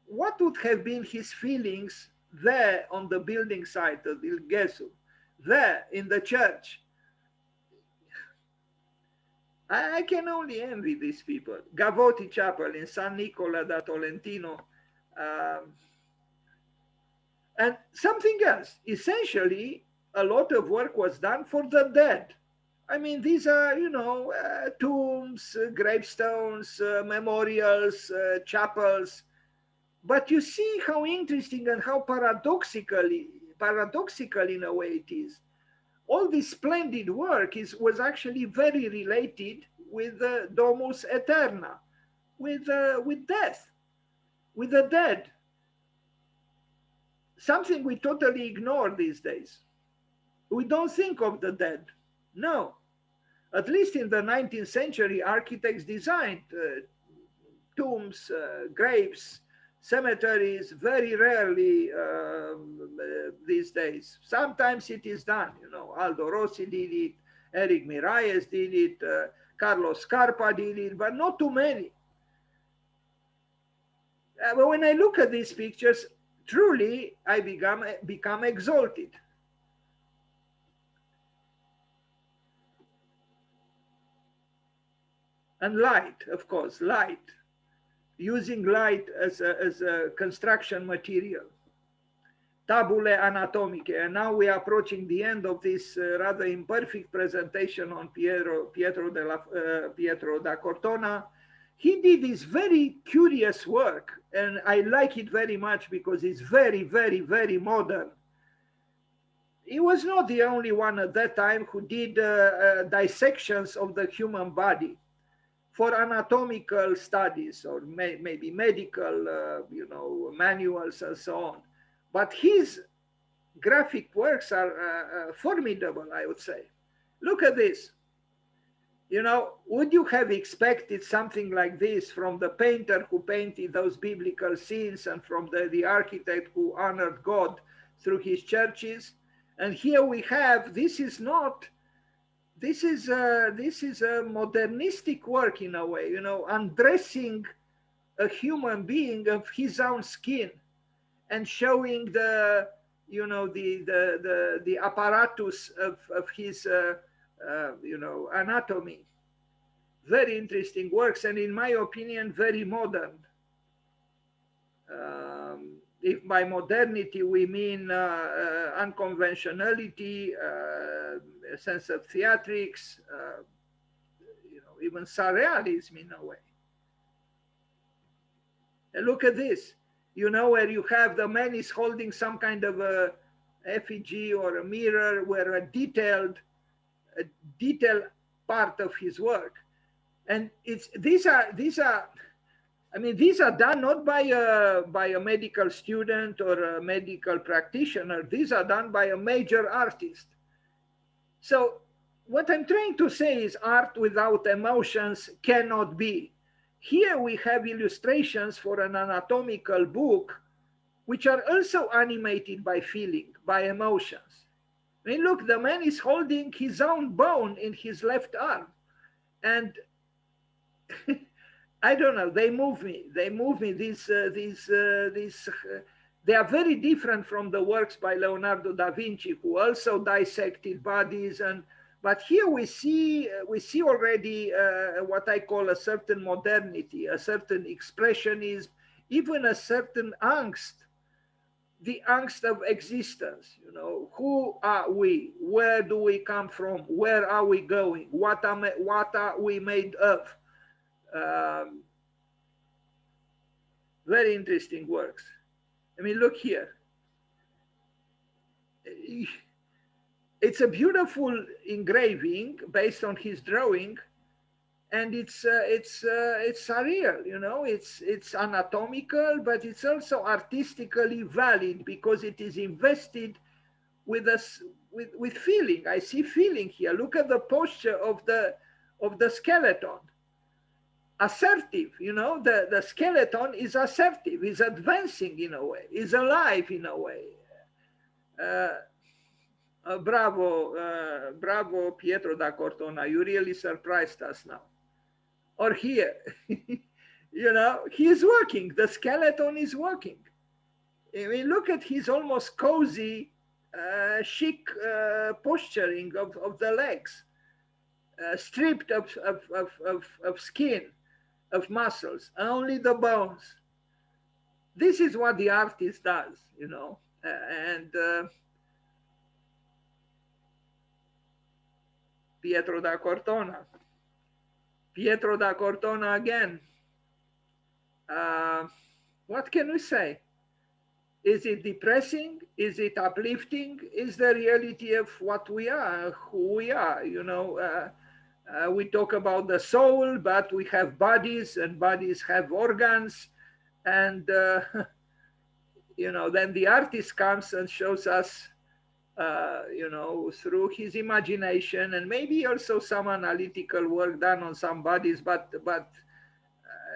would have been his feelings there on the building site of Il Gesù, there in the church? I can only envy these people. Gavotti Chapel in San Nicola da Tolentino. And something else, essentially, a lot of work was done for the dead. I mean, these are, you know, tombs, gravestones, memorials, chapels. But you see how interesting and how paradoxical in a way it is. All this splendid work was actually very related with Domus Eterna, with death, with the dead. Something we totally ignore these days. We don't think of the dead. No. At least in the 19th century, architects designed tombs, graves, cemeteries, very rarely these days. Sometimes it is done, you know, Aldo Rossi did it, Eric Miralles did it, Carlos Scarpa did it, but not too many. But when I look at these pictures, truly I become exalted. And light, of course, light. Using light as a construction material. Tabule anatomiche. And now we are approaching the end of this rather imperfect presentation on Pietro da Cortona. He did this very curious work, and I like it very much because it's very, very, very modern. He was not the only one at that time who did dissections of the human body for anatomical studies or maybe medical, you know, manuals and so on. But his graphic works are formidable, I would say. Look at this. You know, would you have expected something like this from the painter who painted those biblical scenes and from the architect who honored God through his churches? And here we have, this is a modernistic work in a way, you know, undressing a human being of his own skin and showing the, you know, the apparatus of his, you know, anatomy. Very interesting works, and in my opinion, very modern. If by modernity we mean unconventionality, a sense of theatrics, you know, even surrealism in a way. And look at this, you know, where you have the man is holding some kind of a effigy or a mirror where a detailed part of his work. And these are I mean, these are done not by a medical student or a medical practitioner. These are done by a major artist. So what I'm trying to say is art without emotions cannot be. Here we have illustrations for an anatomical book, which are also animated by feeling, by emotions. I mean, look, the man is holding his own bone in his left arm. And I don't know. They move me. They move me. They are very different from the works by Leonardo da Vinci, who also dissected bodies. But here we see already what I call a certain modernity, a certain expressionism, even a certain angst, the angst of existence. You know, who are we? Where do we come from? Where are we going? What are we made of? Um, Very interesting works. I mean, look here. It's a beautiful engraving based on his drawing, and it's surreal. You know, it's anatomical, but it's also artistically valid because it is invested with us with feeling. I see feeling here. Look at the posture of the skeleton. Assertive, you know, the skeleton is assertive, is advancing in a way, is alive in a way. Bravo, Pietro da Cortona, you really surprised us now. Or here, you know, he is working, the skeleton is working. I mean, look at his almost cozy, chic posturing of the legs, stripped of skin, of muscles, only the bones. This is what the artist does, you know, and Pietro da Cortona. Pietro da Cortona again. What can we say? Is it depressing? Is it uplifting? Is the reality of what we are, who we are, you know? We talk about the soul, but we have bodies, and bodies have organs. And, you know, then the artist comes and shows us, you know, through his imagination and maybe also some analytical work done on some bodies, but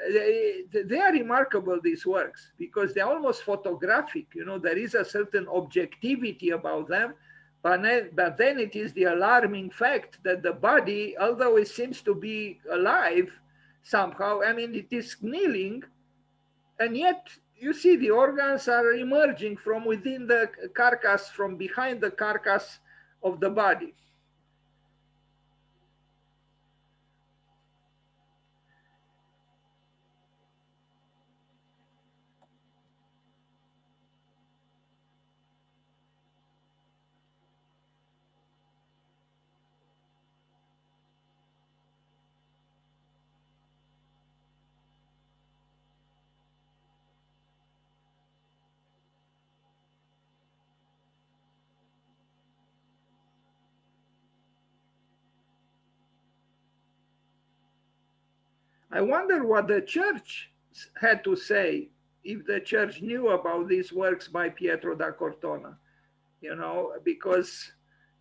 they are remarkable, these works, because they're almost photographic. You know, there is a certain objectivity about them. But then it is the alarming fact that the body, although it seems to be alive somehow, I mean, it is kneeling, and yet you see the organs are emerging from within the carcass, from behind the carcass of the body. I wonder what the church had to say, if the church knew about these works by Pietro da Cortona, you know, because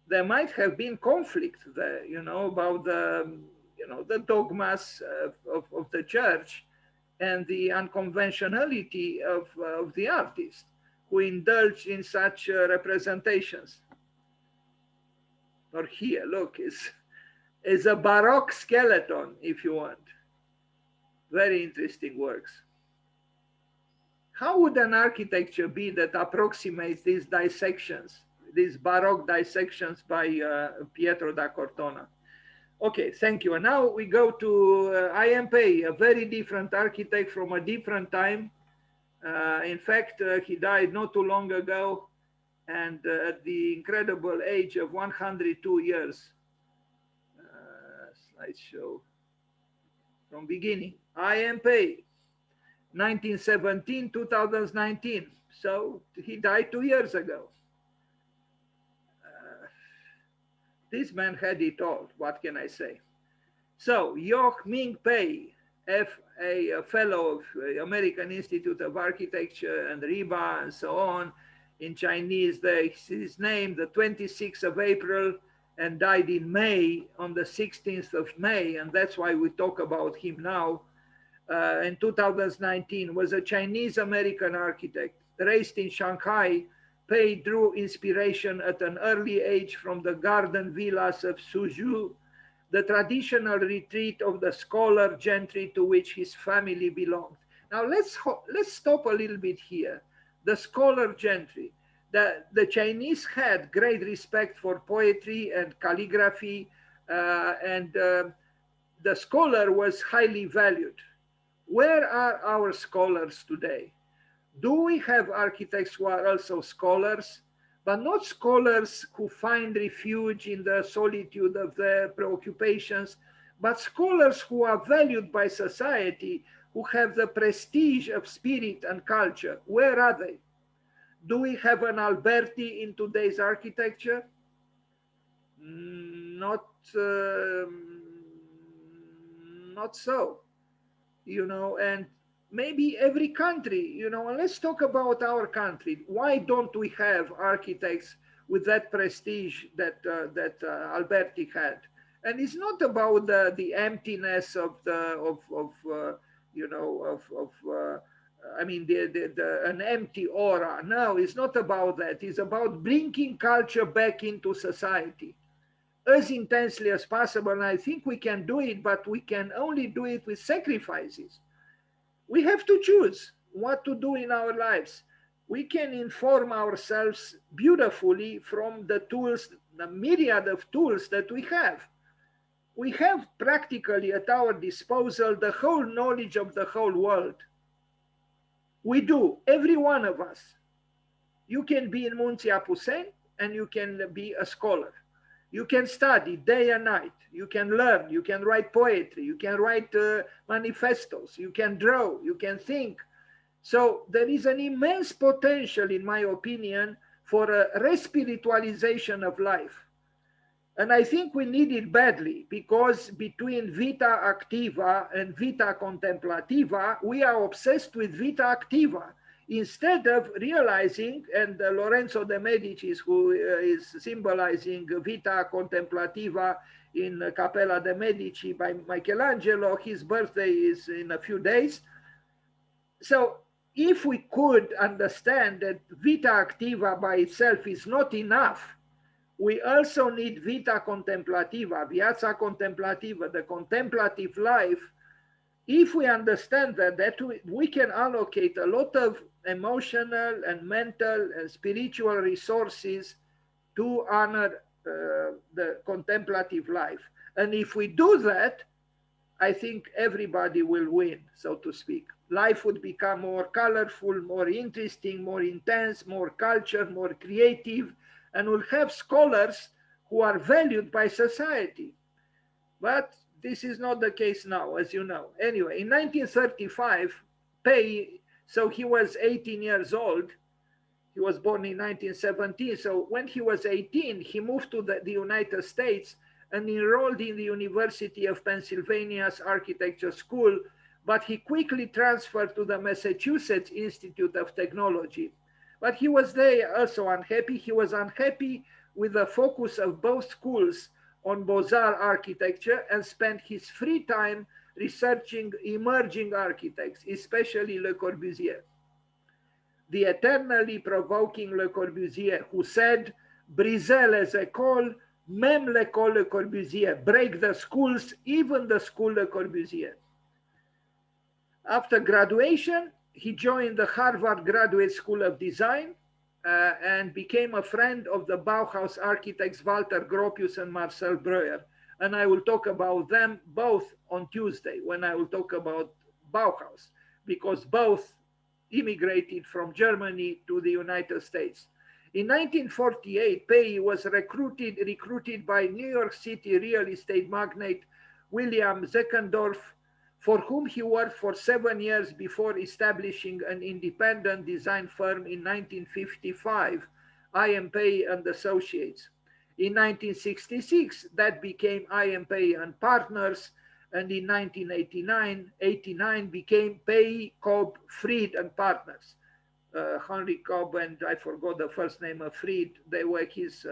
there might have been conflict there, you know, about the, you know, the dogmas of the church and the unconventionality of the artist who indulged in such representations. Or here, look, is a Baroque skeleton, if you want. Very interesting works. How would an architecture be that approximates these dissections, these Baroque dissections by Pietro da Cortona? Okay, thank you. And now we go to I.M. a very different architect from a different time. In fact, he died not too long ago, and at the incredible age of 102 years. Slideshow from beginning. I.M. 1917, 2019. So he died 2 years ago. This man had it all. What can I say? So Yoch Ming Pei, a fellow of American Institute of Architecture and RIBA and so on. In Chinese, his name, the 26th of April, and died in May, on the 16th of May. And that's why we talk about him now. In 2019, was a Chinese-American architect raised in Shanghai. Pei drew inspiration at an early age from the garden villas of Suzhou, the traditional retreat of the scholar gentry to which his family belonged. Now let's stop a little bit here. The scholar gentry. The Chinese had great respect for poetry and calligraphy, and the scholar was highly valued. Where are our scholars today? Do we have architects who are also scholars, but not scholars who find refuge in the solitude of their preoccupations, but scholars who are valued by society, who have the prestige of spirit and culture? Where are they? Do we have an Alberti in today's architecture? Not, not so, and maybe every country, and let's talk about our country. Why don't we have architects with that prestige that Alberti had? And it's not about the emptiness of I mean, an empty aura. No, it's not about that. It's about bringing culture back into society as intensely as possible. And I think we can do it, but we can only do it with sacrifices. We have to choose what to do in our lives. We can inform ourselves beautifully from the tools, the myriad of tools that we have. We have practically at our disposal the whole knowledge of the whole world. We do, every one of us. You can be in Munzia Hussein and you can be a scholar. You can study day and night. You can learn. You can write poetry. You can write manifestos. You can draw. You can think. So there is an immense potential, in my opinion, for a respiritualization of life. And I think we need it badly, because between vita activa and vita contemplativa, we are obsessed with vita activa, instead of realizing, and Lorenzo de Medicis, who is symbolizing vita contemplativa in Cappella de Medici by Michelangelo, his birthday is in a few days. So if we could understand that vita activa by itself is not enough, we also need vita contemplativa, viața contemplativa, the contemplative life. If we understand that we can allocate a lot of emotional and mental and spiritual resources to honor the contemplative life. And if we do that, I think everybody will win, so to speak. Life would become more colorful, more interesting, more intense, more cultured, more creative, and we'll have scholars who are valued by society. But this is not the case now, as you know. Anyway, in 1935, Pei, so he was 18 years old. He was born in 1917. So when he was 18, he moved to the United States and enrolled in the University of Pennsylvania's Architecture School, but he quickly transferred to the Massachusetts Institute of Technology. But he was there also unhappy. He was unhappy with the focus of both schools on Beaux-Arts architecture, and spent his free time researching emerging architects, especially Le Corbusier. The eternally provoking Le Corbusier, who said, "Brisez les écoles, même l'école Le Corbusier," break the schools, even the school Le Corbusier. After graduation, he joined the Harvard Graduate School of Design and became a friend of the Bauhaus architects Walter Gropius and Marcel Breuer. And I will talk about them both on Tuesday when I will talk about Bauhaus, because both immigrated from Germany to the United States. In 1948, Pei was recruited by New York City real estate magnate William Zeckendorf, for whom he worked for 7 years before establishing an independent design firm in 1955, I.M. Pei and Associates. In 1966, that became I.M. Pei and Partners, and in 1989 became Pei, Cobb, Fried and Partners. Henry Cobb and I forgot the first name of Fried, they were his,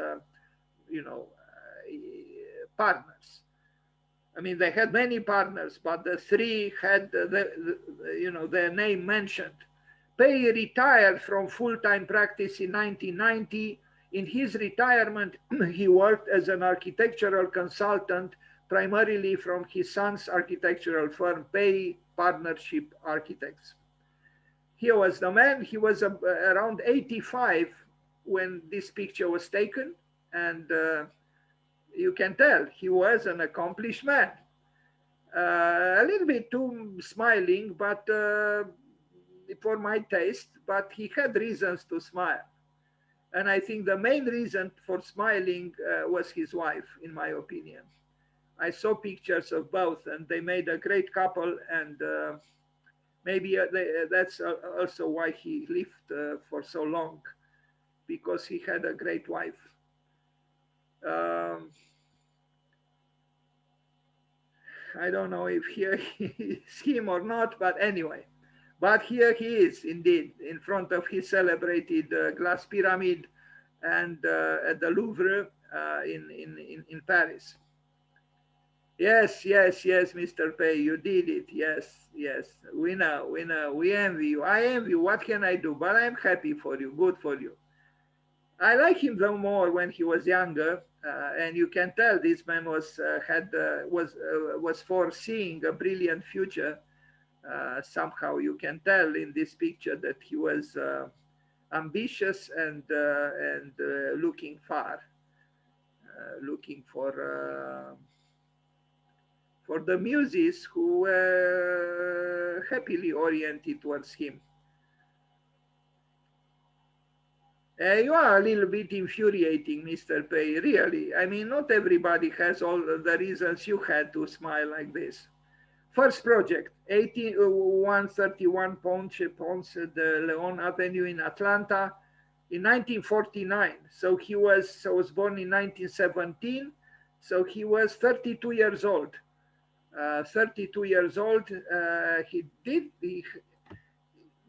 partners. I mean, they had many partners, but the three had their name mentioned. Pei retired from full-time practice in 1990. In his retirement, he worked as an architectural consultant primarily from his son's architectural firm, Pei Partnership Architects. Here was the man. He was around 85 when this picture was taken, and you can tell he was an accomplished man. A little bit too smiling, but for my taste, but he had reasons to smile. And I think the main reason for smiling was his wife, in my opinion. I saw pictures of both, and they made a great couple, and maybe that's also why he lived for so long, because he had a great wife. I don't know if here is him or not, but anyway. But here he is, indeed, in front of his celebrated glass pyramid and at the Louvre in Paris. Yes, yes, yes, Mr. Pei, you did it. Yes, yes, we know, we envy you. I envy you. What can I do? But I'm happy for you. Good for you. I like him though more when he was younger, and you can tell this man was foreseeing a brilliant future. Somehow you can tell in this picture that he was ambitious and looking far, looking for the muses who were happily oriented towards him. You are a little bit infuriating, Mr. Pei, really. I mean, not everybody has all the reasons you had to smile like this. First project, 131 Ponce de Leon Avenue in Atlanta in 1949. So he was born in 1917. So he was 32 years old. 32 years old.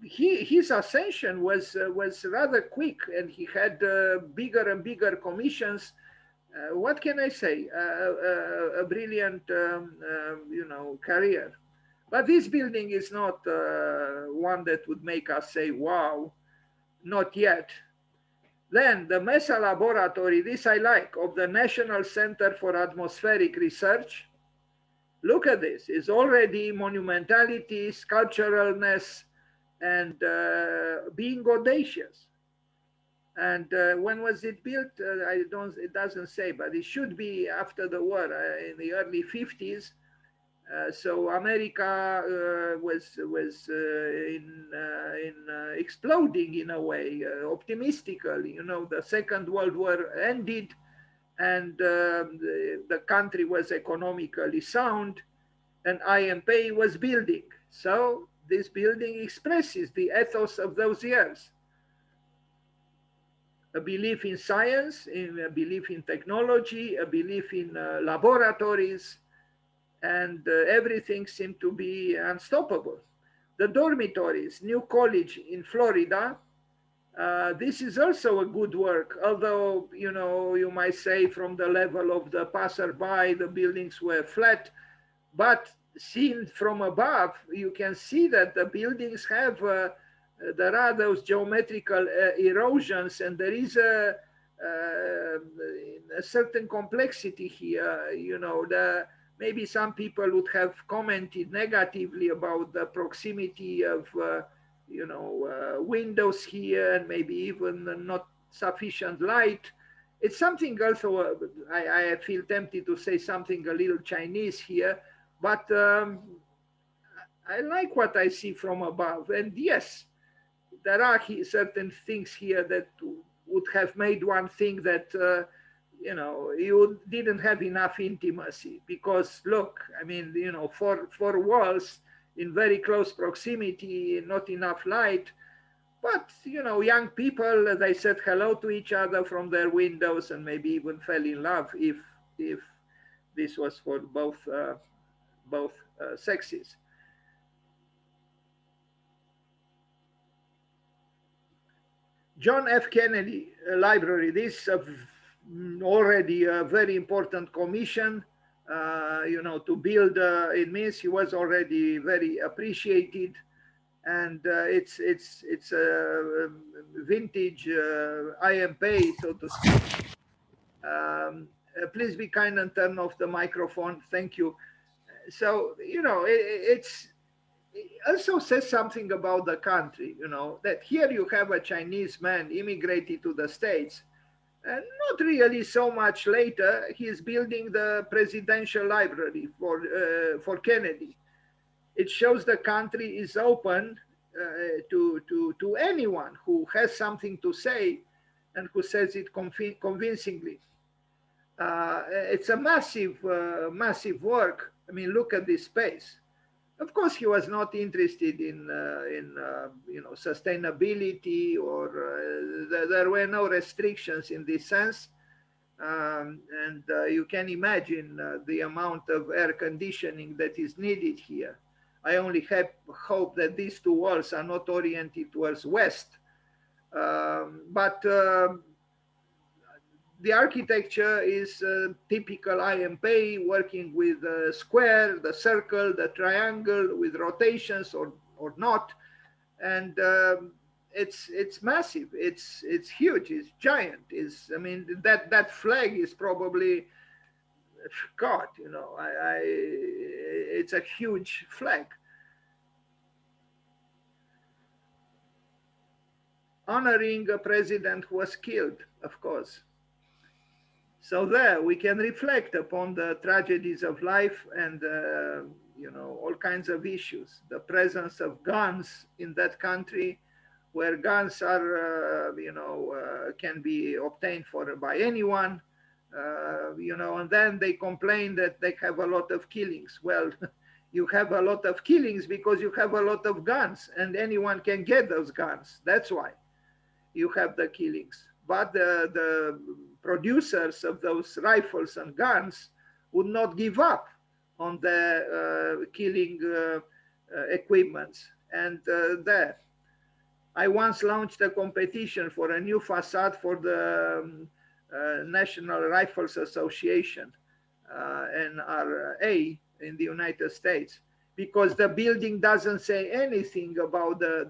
His ascension was rather quick, and he had bigger and bigger commissions. What can I say? A brilliant, career. But this building is not one that would make us say, wow, not yet. Then the Mesa Laboratory, this I like, of the National Center for Atmospheric Research. Look at this, it's already monumentality, sculpturalness, and being audacious. And when was it built? It doesn't say, but it should be after the war, in the early 50s. So America was exploding in a way, optimistically. You know, the Second World War ended, and the country was economically sound, and IMP was building. So this building expresses the ethos of those years. A belief in science, a belief in technology, a belief in laboratories, and everything seemed to be unstoppable. The dormitories, new college in Florida, this is also a good work, although, you know, you might say from the level of the passerby, the buildings were flat, but seen from above, you can see that the buildings have, there are those geometrical erosions, and there is a certain complexity here. You know, maybe some people would have commented negatively about the proximity of, windows here, and maybe even not sufficient light. It's something also, I feel tempted to say something a little Chinese here, but I like what I see from above. And yes, there are certain things here that would have made one think that, you didn't have enough intimacy, because look, I mean, you know, four walls in very close proximity, not enough light, but, you know, young people, they said hello to each other from their windows, and maybe even fell in love if this was for both sexes. John F. Kennedy Library, this already a very important commission, to build. It means he was already very appreciated, and it's a vintage IMP, so to speak. Please be kind and turn off the microphone. Thank you. So, it also says something about the country, that here you have a Chinese man immigrated to the States. And not really so much later, he's building the presidential library for Kennedy. It shows the country is open to anyone who has something to say and who says it convincingly. It's a massive work. I mean, look at this space. Of course, he was not interested in sustainability, or there were no restrictions in this sense. And you can imagine the amount of air conditioning that is needed here. I only hope that these two walls are not oriented towards west. But the architecture is typical IMP, working with the square, the circle, the triangle, with rotations or not. And it's massive. It's huge. It's giant. I mean, that flag is probably, God, it's a huge flag. Honoring a president who was killed, of course. So there we can reflect upon the tragedies of life and all kinds of issues. The presence of guns in that country, where guns are can be obtained by anyone, and then they complain that they have a lot of killings. Well, you have a lot of killings because you have a lot of guns, and anyone can get those guns. That's why you have the killings. But the producers of those rifles and guns would not give up on the killing equipments. And there, I once launched a competition for a new facade for the National Rifles Association, NRA, in the United States, because the building doesn't say anything about the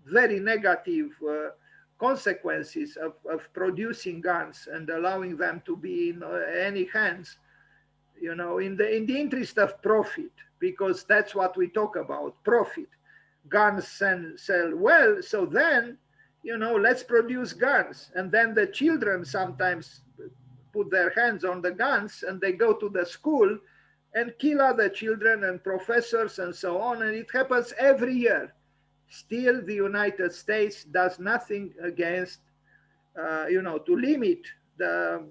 very negative consequences of producing guns and allowing them to be in any hands, in the interest of profit, because that's what we talk about, profit. Guns sell well, so then, let's produce guns. And then the children sometimes put their hands on the guns and they go to the school and kill other children and professors and so on. And it happens every year. Still, the United States does nothing against, to limit the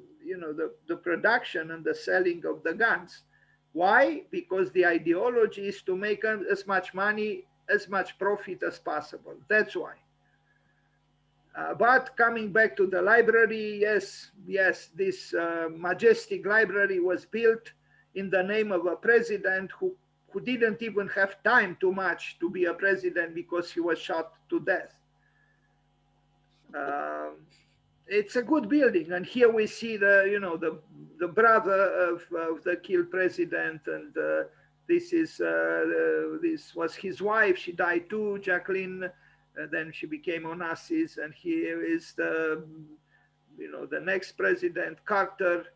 production and the selling of the guns. Why? Because the ideology is to make as much money, as much profit as possible. That's why. But coming back to the library, yes, this majestic library was built in the name of a president who didn't even have time too much to be a president because he was shot to death. It's a good building, and here we see the brother of the killed president, and this was his wife. She died too, Jacqueline. Then she became Onassis, and here is the next president, Carter.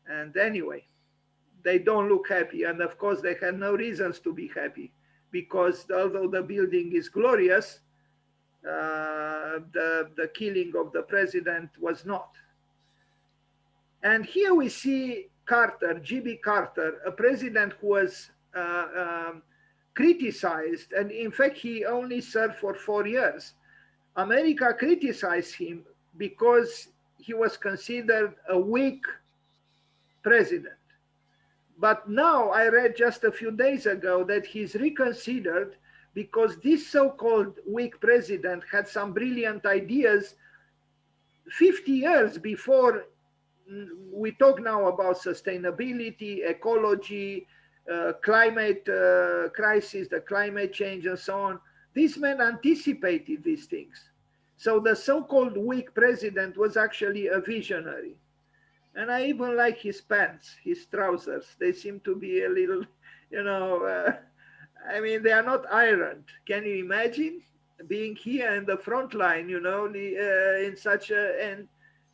And anyway, they don't look happy. And of course, they had no reasons to be happy, because although the building is glorious, the killing of the president was not. And here we see Carter, Jimmy Carter, a president who was criticized. And in fact, he only served for 4 years. America criticized him because he was considered a weak president. But now I read just a few days ago that he's reconsidered, because this so-called weak president had some brilliant ideas 50 years before we talk now about sustainability, ecology, climate crisis, the climate change and so on. These men anticipated these things. So the so-called weak president was actually a visionary. And I even like his pants, his trousers. They seem to be a little, I mean, they are not ironed. Can you imagine being here in the front line, in such a, and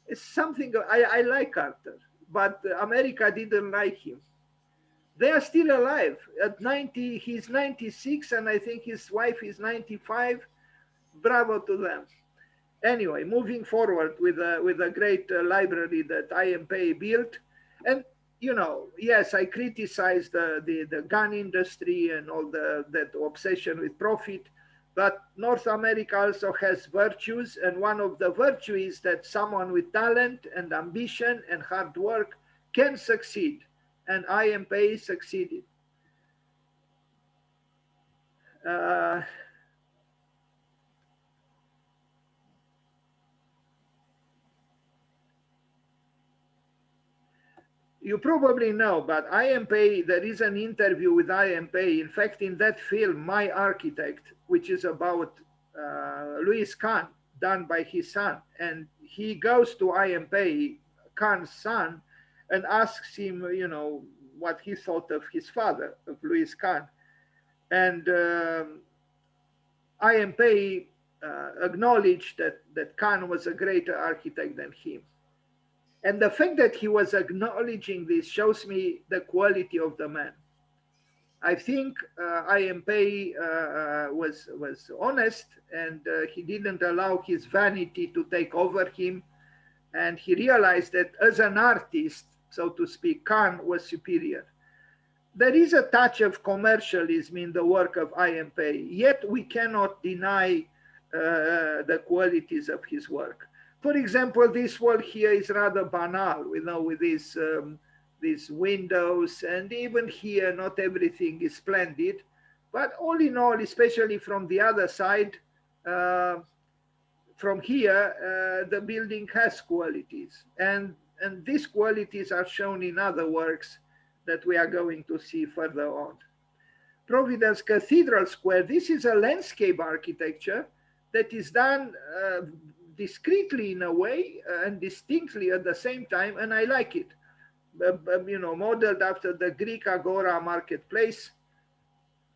It's something, I like Carter, but America didn't like him. They are still alive. At 90, he's 96, and I think his wife is 95. Bravo to them. Anyway, moving forward with a great library that IMPA built. And, you know, yes, I criticize the gun industry and all that obsession with profit, but North America also has virtues. And one of the virtues is that someone with talent and ambition and hard work can succeed. And IMPA succeeded. Uh, you probably know, but IMPA, there is an interview with IMPA. In fact, in that film, My Architect, which is about Louis Kahn, done by his son. And he goes to IMPA, Kahn's son, and asks him, you know, what he thought of his father, of Louis Kahn. And IMPA acknowledged that Kahn was a greater architect than him. And the fact that he was acknowledging this shows me the quality of the man. I think IMPA was honest, and he didn't allow his vanity to take over him. And he realized that as an artist, so to speak, Kahn was superior. There is a touch of commercialism in the work of IMPA, yet we cannot deny the qualities of his work. For example, this wall here is rather banal, you know, with these windows, and even here, not everything is splendid. But all in all, especially from the other side, from here, the building has qualities, and these qualities are shown in other works that we are going to see further on. Providence Cathedral Square, this is a landscape architecture that is done discreetly in a way and distinctly at the same time, and I like it. You know, modeled after the Greek Agora marketplace.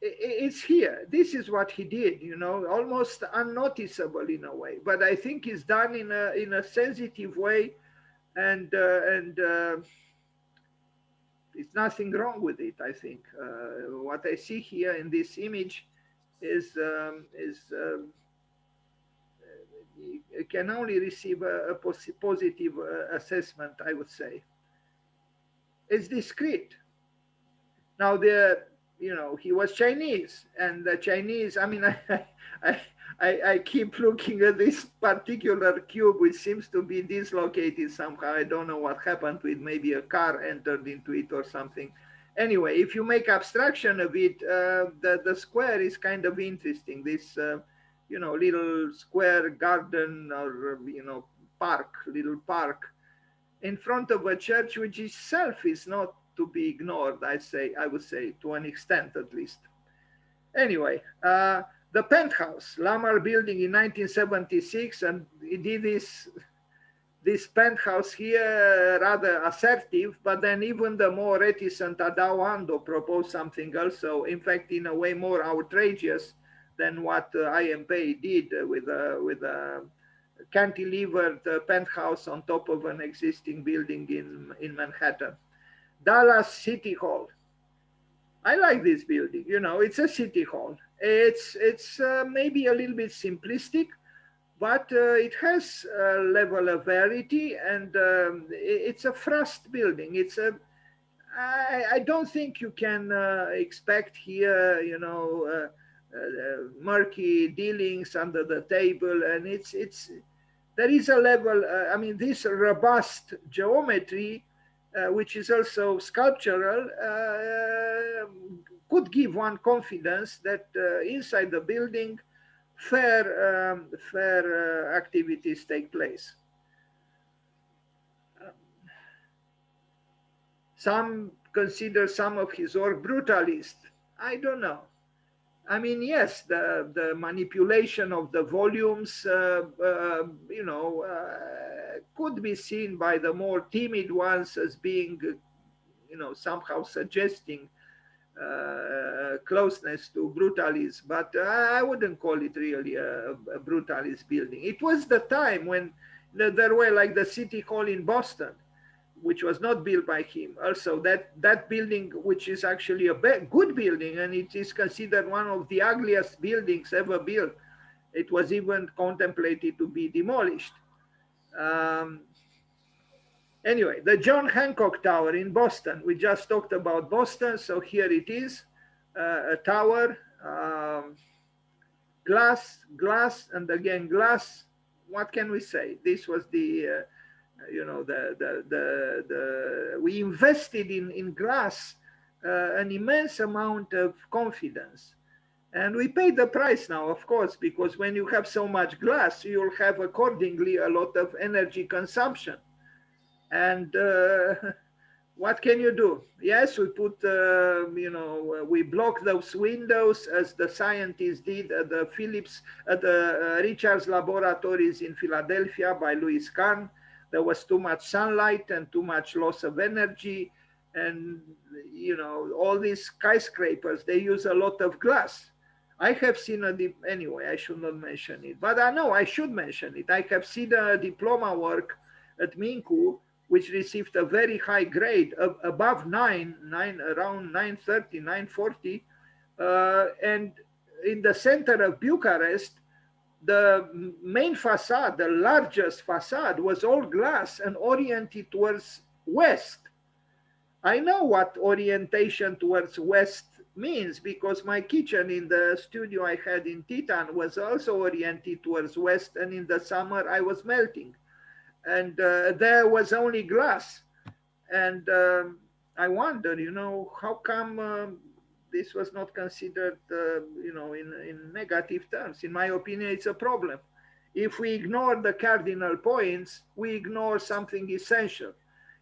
It's here. This is what he did, you know, almost unnoticeable in a way, but I think it's done in a sensitive way, and it's nothing wrong with it. I think what I see here in this image is it can only receive a positive assessment, I would say. It's discreet. Now, you know, he was Chinese, and the Chinese, I mean, I keep looking at this particular cube, which seems to be dislocated somehow. I don't know what happened to it. Maybe a car entered into it or something. Anyway, if you make abstraction of it, the square is kind of interesting. This, you know, little square garden or, you know, park, little park in front of a church, which itself is not to be ignored, I would say, to an extent at least. Anyway, the penthouse, Lamar building in 1976, and he did this penthouse here rather assertive, but then even the more reticent Adawando proposed something also, in fact, in a way more outrageous than what IMPA did with a cantilevered penthouse on top of an existing building in Manhattan. Dallas City Hall. I like this building. You know, it's a city hall. It's maybe a little bit simplistic, but it has a level of variety, and it's a thrust building. I don't think you can expect here, you know, murky dealings under the table, and there is a level. I mean, this robust geometry, which is also sculptural, could give one confidence that inside the building, fair activities take place. Some consider some of his work brutalist. I don't know. I mean, yes, the manipulation of the volumes, you know, could be seen by the more timid ones as being, you know, somehow suggesting closeness to brutalist, but I wouldn't call it really a brutalist building. It was the time when, There were like the City Hall in Boston, which was not built by him. Also, that building, which is actually a good building, and it is considered one of the ugliest buildings ever built. It was even contemplated to be demolished. Anyway, the John Hancock Tower in Boston. We just talked about Boston, so here it is, a tower, glass, and again glass. What can we say? This was the you know, we invested in glass an immense amount of confidence. And we pay the price now, of course, because when you have so much glass, you'll have accordingly a lot of energy consumption. And what can you do? Yes, we put, you know, we block those windows as the scientists did at the Richards Laboratories in Philadelphia by Louis Kahn. There was too much sunlight and too much loss of energy. And, you know, all these skyscrapers, they use a lot of glass. I have seen anyway, I should not mention it, but I know I should mention it. I have seen a diploma work at Minku, which received a very high grade, above 9, around 930, 940. And in the center of Bucharest, the main facade, the largest facade, was all glass and oriented towards west. I know what orientation towards west means, because my kitchen in the studio I had in Titan was also oriented towards west, and in the summer I was melting. And there was only glass. And I wonder, you know, how come this was not considered, you know, in negative terms? In my opinion, it's a problem. If we ignore the cardinal points, we ignore something essential.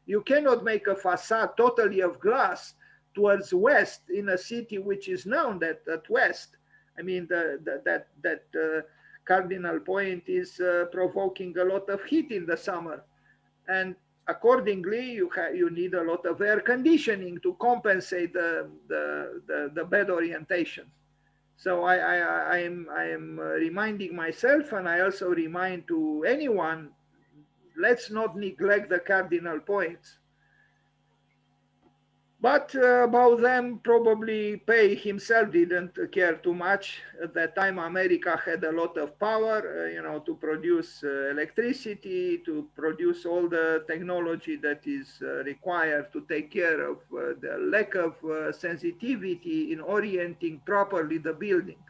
You cannot make a facade totally of glass towards west in a city which is known that at west. I mean, that cardinal point is provoking a lot of heat in the summer. And accordingly, you need a lot of air conditioning to compensate the bad orientation. So I am reminding myself, and I also remind to anyone, let's not neglect the cardinal points. But about them, probably Pei himself didn't care too much. At that time, America had a lot of power, you know, to produce electricity, to produce all the technology that is required to take care of the lack of sensitivity in orienting properly the building.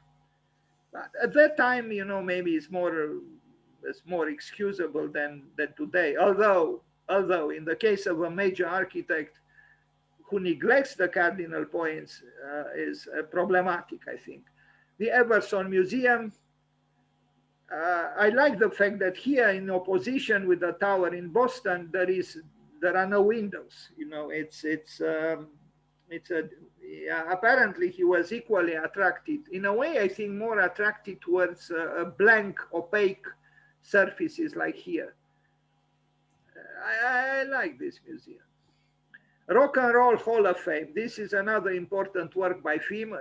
But at that time, you know, maybe it's more excusable than today. Although in the case of a major architect who neglects the cardinal points is problematic, I think. The Everson Museum, I like the fact that here, in opposition with the tower in Boston, there are no windows. You know, apparently he was equally attracted. In a way, I think more attracted towards blank, opaque surfaces like here. I like this museum. Rock and Roll Hall of Fame. This is another important work by him,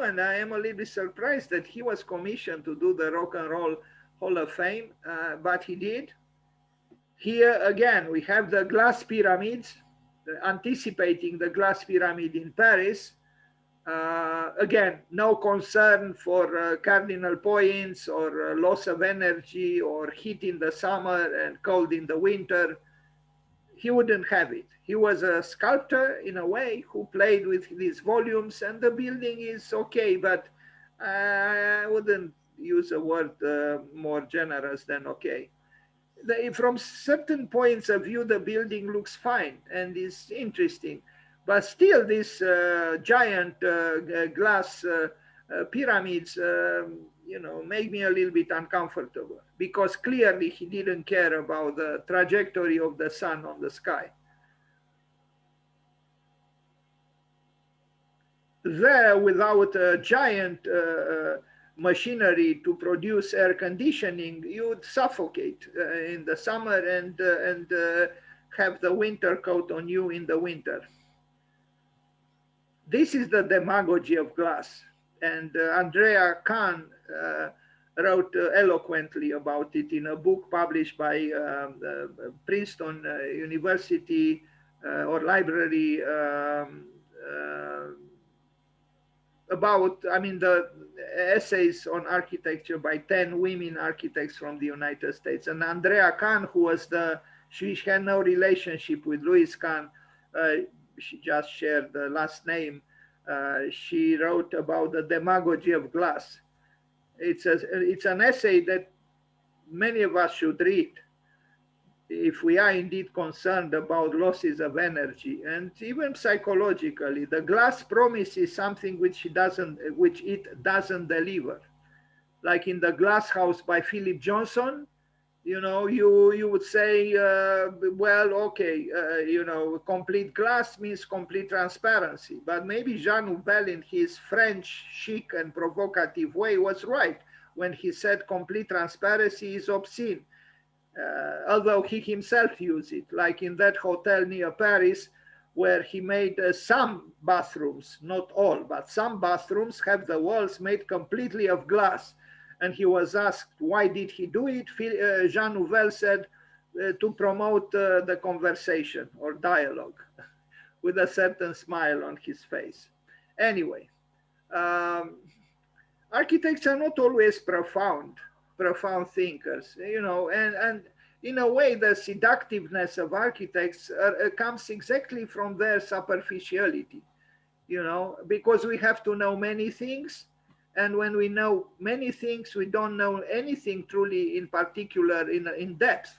and I am a little bit surprised that he was commissioned to do the Rock and Roll Hall of Fame, but he did. Here again, we have the glass pyramids, anticipating the glass pyramid in Paris. Again, no concern for cardinal points or loss of energy or heat in the summer and cold in the winter. He wouldn't have it. He was a sculptor in a way who played with these volumes, and the building is okay, but I wouldn't use a word more generous than okay. From certain points of view, the building looks fine and is interesting, but still these giant glass pyramids, you know, make me a little bit uncomfortable, because clearly he didn't care about the trajectory of the sun on the sky. There, without a giant machinery to produce air conditioning, you'd suffocate in the summer and have the winter coat on you in the winter. This is the demagogy of glass. And Andrea Kahn wrote eloquently about it in a book published by Princeton University or Library about, I mean, the essays on architecture by 10 women architects from the United States. And Andrea Kahn, who was she had no relationship with Louis Kahn, she just shared the last name. She wrote about the demagogy of glass. It's an essay that many of us should read if we are indeed concerned about losses of energy. And even psychologically, the glass promises something which it doesn't deliver. Like in The Glass House by Philip Johnson, you would say, well, okay, complete glass means complete transparency. But maybe Jean Nouvel, in his French chic and provocative way, was right when he said complete transparency is obscene. Although he himself used it, like in that hotel near Paris, where he made some bathrooms, not all, but some bathrooms have the walls made completely of glass. And he was asked, why did he do it? Jean Nouvel said, to promote the conversation or dialogue, with a certain smile on his face. Anyway, architects are not always profound thinkers, and in a way, the seductiveness of architects comes exactly from their superficiality, because we have to know many things. And when we know many things, we don't know anything truly in particular in depth.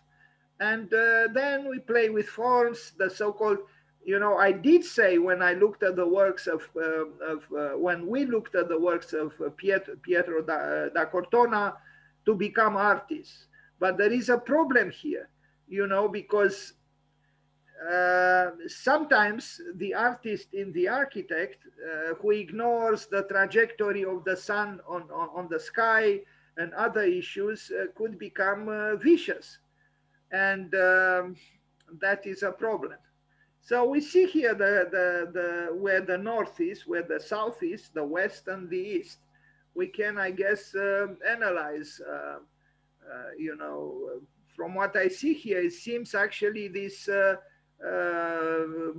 And then we play with forms, the so-called, I did say when I looked at the works when we looked at the works of Pietro da Cortona, to become artists. But there is a problem here, because sometimes the artist in the architect who ignores the trajectory of the sun on the sky and other issues could become vicious. And that is a problem. So we see here where the north is, where the south is, the west and the east. We can, I guess, analyze, from what I see here, it seems actually this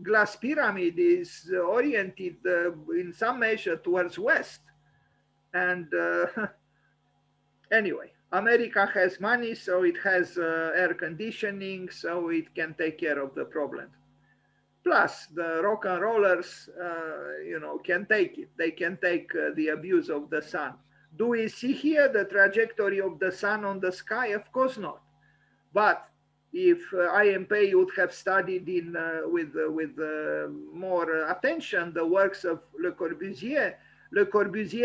glass pyramid is oriented in some measure towards west. And anyway, America has money, so it has air conditioning, so it can take care of the problem. Plus, the rock and rollers, can take it. They can take the abuse of the sun. Do we see here the trajectory of the sun on the sky? Of course not. But if IMP would have studied with more attention the works of Le Corbusier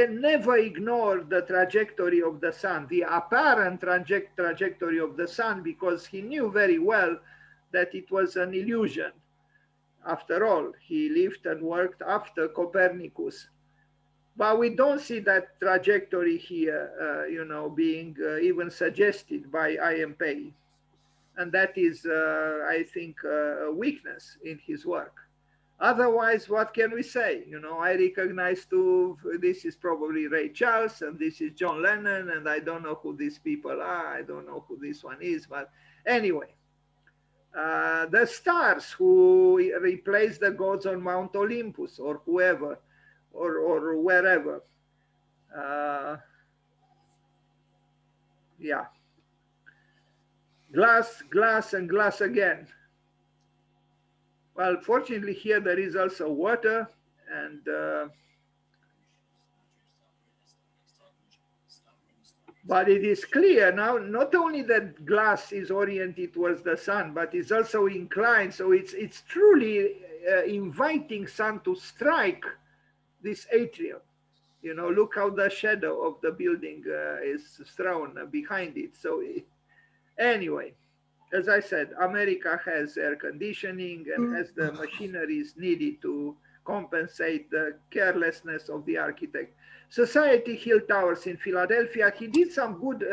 never ignored the trajectory of the sun, the apparent trajectory of the sun, because he knew very well that it was an illusion. After all, he lived and worked after Copernicus. But we don't see that trajectory here, being even suggested by IMP. And that is, I think, a weakness in his work. Otherwise, what can we say? I recognize this is probably Ray Charles, and this is John Lennon, and I don't know who these people are. I don't know who this one is. But anyway, the stars who replace the gods on Mount Olympus, or whoever, or wherever. Yeah. Glass, glass, and glass again. Well, fortunately here there is also water, and but it is clear now, not only that glass is oriented towards the sun, but it's also inclined. So it's truly inviting sun to strike this atrium. Look how the shadow of the building is thrown behind it. So anyway, as I said, America has air conditioning and has the machineries needed to compensate the carelessness of the architect. Society Hill Towers in Philadelphia, he did some good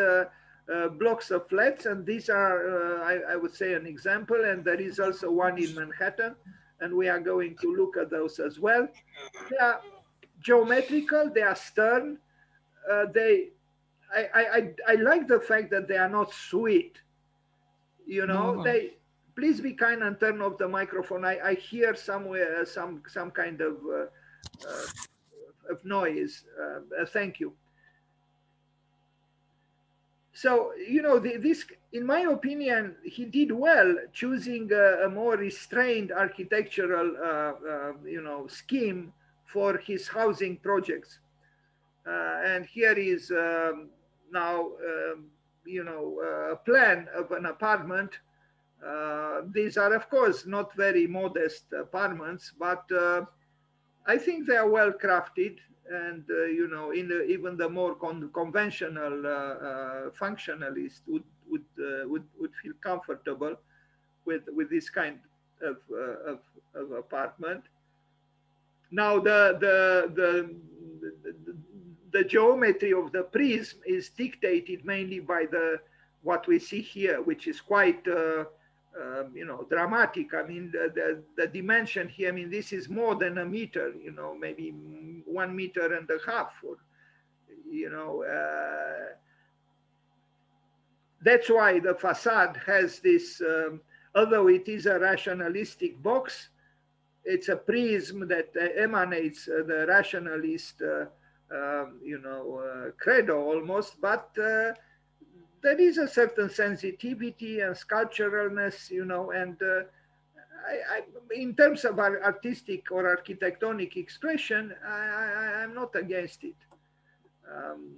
blocks of flats, and these are, I would say, an example. And there is also one in Manhattan, and we are going to look at those as well. They are geometrical, they are stern, they I like the fact that they are not sweet. You No, know, no. they, please be kind and turn off the microphone. I hear somewhere some kind uh, of noise. Thank you. So, you know, this, in my opinion, he did well choosing a more restrained architectural, you know, scheme for his housing projects. And here is now, you know, a plan of an apartment. These are, of course, not very modest apartments, but I think they are well crafted, and you know, in even the more conventional functionalist would feel comfortable with this kind of apartment. Now the geometry of the prism is dictated mainly by the what we see here, which is quite you know, dramatic. I mean, the dimension here. I mean, this is more than a meter. You know, maybe 1.5 meters, or you know. That's why the facade has this. Although it is a rationalistic box, it's a prism that emanates the rationalist, you know, credo almost, but there is a certain sensitivity and sculpturalness, you know, and in terms of artistic or architectonic expression, I'm not against it. Um,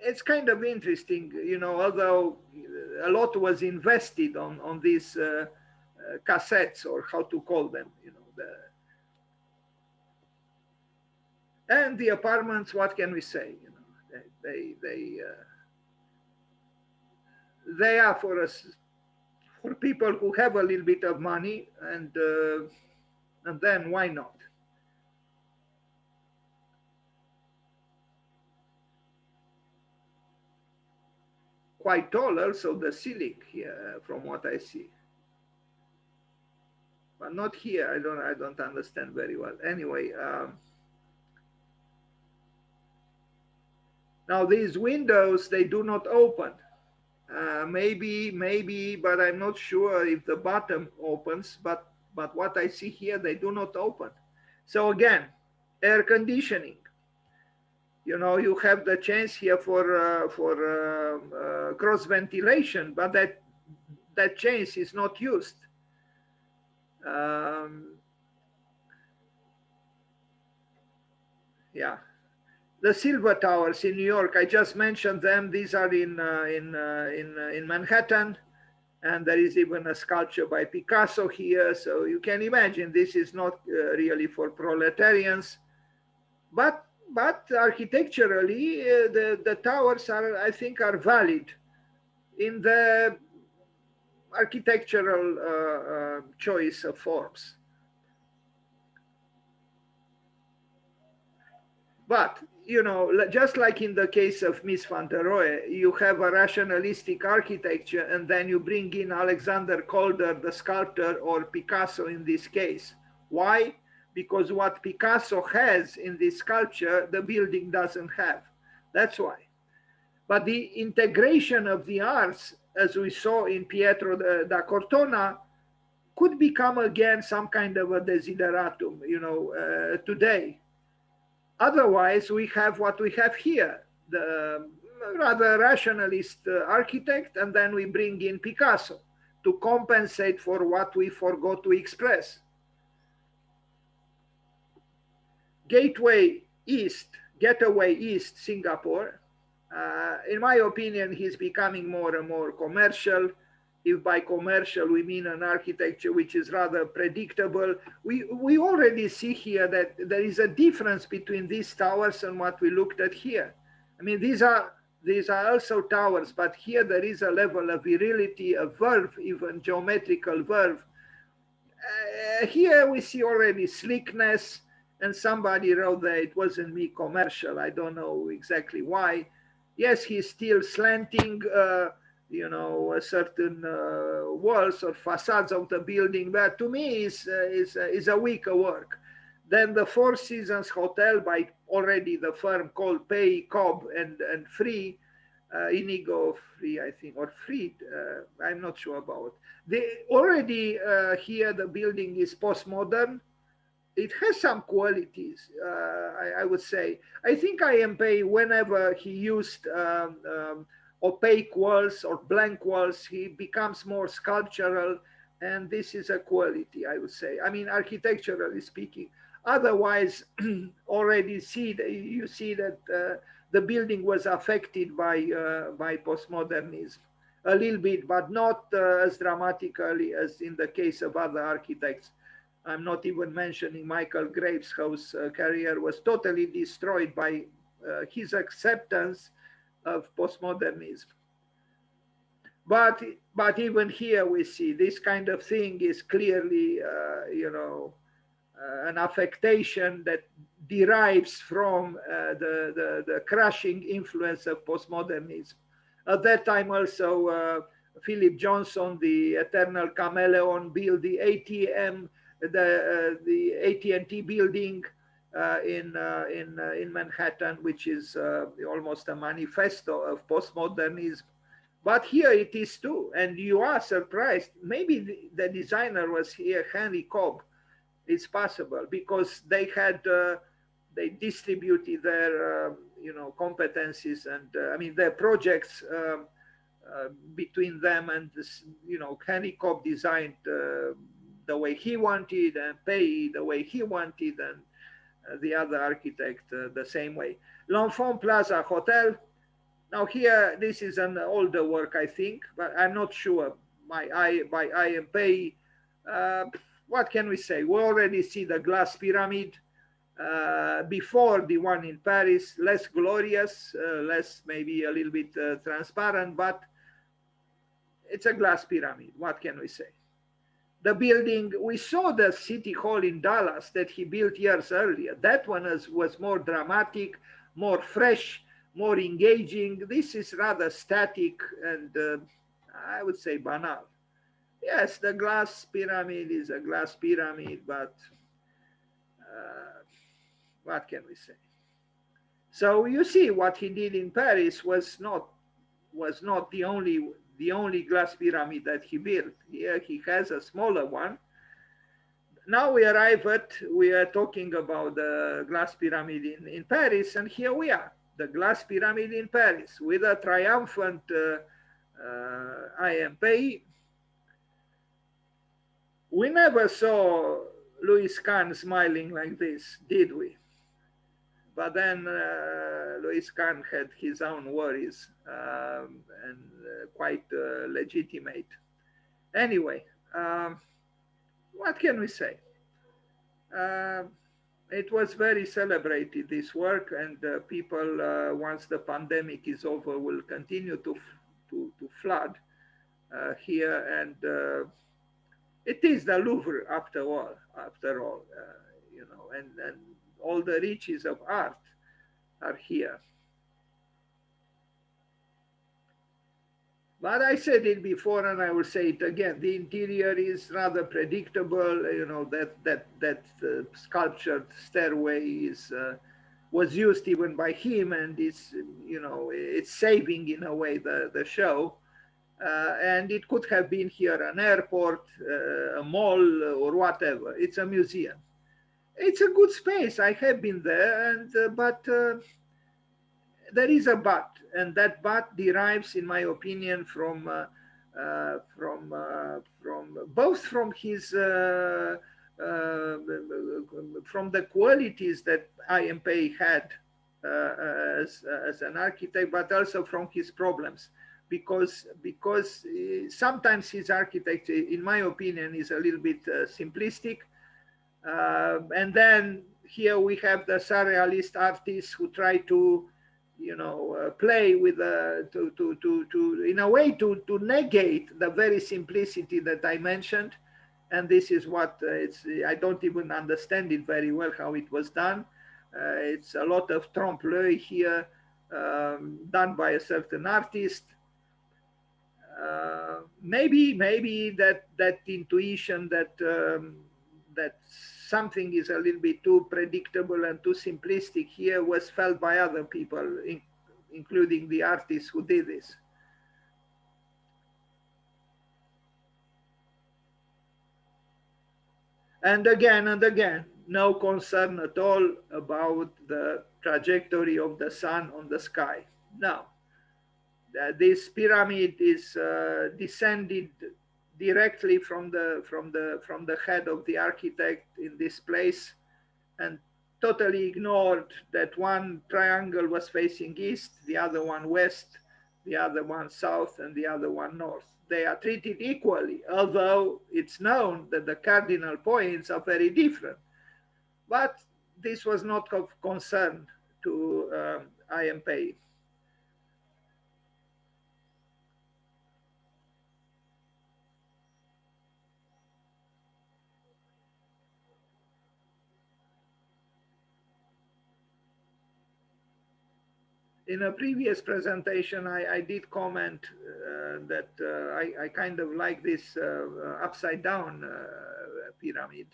it's kind of interesting, you know, although a lot was invested on these cassettes, or how to call them, you know, and the apartments. What can we say? You know, they are for us, for people who have a little bit of money, and then why not? Quite tall also the ceiling here, from what I see, but not here. I don't understand very well. Anyway, now these windows, they do not open. Maybe, but I'm not sure if the bottom opens. But what I see here, they do not open. So again, air conditioning. You know, you have the chance here for cross ventilation, but that chance is not used. Um, yeah, the Silver Towers in New York. I just mentioned them. These are in Manhattan, and there is even a sculpture by Picasso here. So you can imagine this is not really for proletarians, but architecturally, the towers are, I think, are valid in the architectural choice of forms. But you know, just like in the case of Mies van der Rohe, you have a rationalistic architecture, and then you bring in Alexander Calder, the sculptor, or Picasso in this case. Why? Because what Picasso has in this sculpture, the building doesn't have. That's why. But the integration of the arts, as we saw in Pietro da Cortona, could become again some kind of a desideratum, you know, today. Otherwise, we have what we have here, the rather rationalist architect, and then we bring in Picasso to compensate for what we forgot to express. Gateway East, Getaway East, Singapore. In my opinion, he's becoming more and more commercial. If by commercial we mean an architecture which is rather predictable, we already see here that there is a difference between these towers and what we looked at here. I mean, these are also towers, but here there is a level of virility, of verve, even geometrical verve. Here we see already slickness, and somebody wrote that it wasn't me commercial. I don't know exactly why. Yes, he's still slanting, you know, certain walls or facades of the building, but to me is a weaker work. Then the Four Seasons Hotel by already the firm called Pay, Cobb, and Free, Inigo Free, I think, or Freed, I'm not sure about. They already here the building is postmodern. It has some qualities, I would say. I think IMP, whenever he used opaque walls or blank walls, he becomes more sculptural, and this is a quality, I would say. I mean, architecturally speaking. Otherwise, already you see that the building was affected by postmodernism a little bit, but not as dramatically as in the case of other architects. I'm not even mentioning Michael Graves, whose career was totally destroyed by his acceptance of postmodernism. But even here we see this kind of thing is clearly, an affectation that derives from the crushing influence of postmodernism. At that time also, Philip Johnson, the eternal chameleon, built the ATM, the AT&T building in Manhattan, which is almost a manifesto of postmodernism. But here it is too, and you are surprised. Maybe the designer was here, Henry Cobb. It's possible because they had they distributed their competencies and I mean their projects between them, and this, Henry Cobb designed the way he wanted and Pay the way he wanted, and the other architect the same way. L'Enfant Plaza Hotel. Now here, this is an older work, I think, but I'm not sure. By IMP, what can we say? We already see the glass pyramid before the one in Paris, less glorious, less maybe a little bit transparent, but it's a glass pyramid. What can we say? The building, we saw the city hall in Dallas that he built years earlier. That one was more dramatic, more fresh, more engaging. This is rather static and I would say banal. Yes, the glass pyramid is a glass pyramid, but what can we say? So you see, what he did in Paris was not the only glass pyramid that he built. Here he has a smaller one. Now we are talking about the glass pyramid in Paris, and here we are, the glass pyramid in Paris with a triumphant IMP. We never saw Louis Kahn smiling like this, did we? But then Louis Kahn had his own worries and quite legitimate. Anyway, what can we say? It was very celebrated, this work, and people, once the pandemic is over, will continue to flood here. And it is the Louvre, after all, and all the riches of art are here. But I said it before, and I will say it again. The interior is rather predictable. That sculptured stairway was used even by him, and it's saving in a way the show. And it could have been here an airport, a mall, or whatever. It's a museum. It's a good space. I have been there, and but there is a but, and that but derives, in my opinion, from both from his from the qualities that IMP had as an architect, but also from his problems, because sometimes his architecture, in my opinion, is a little bit simplistic. And then here we have the surrealist artists who try to, play with in a way to negate the very simplicity that I mentioned. And this is what I don't even understand it very well how it was done. It's a lot of trompe-l'oeil here, done by a certain artist. Maybe that intuition that that something is a little bit too predictable and too simplistic here was felt by other people, including the artists who did this. And again, no concern at all about the trajectory of the sun on the sky. No, this pyramid is descended directly from the head of the architect in this place, and totally ignored that one triangle was facing east, the other one west, the other one south, and the other one north. They are treated equally, although it's known that the cardinal points are very different. But this was not of concern to IMP. In a previous presentation, I did comment that I kind of like this upside down pyramid.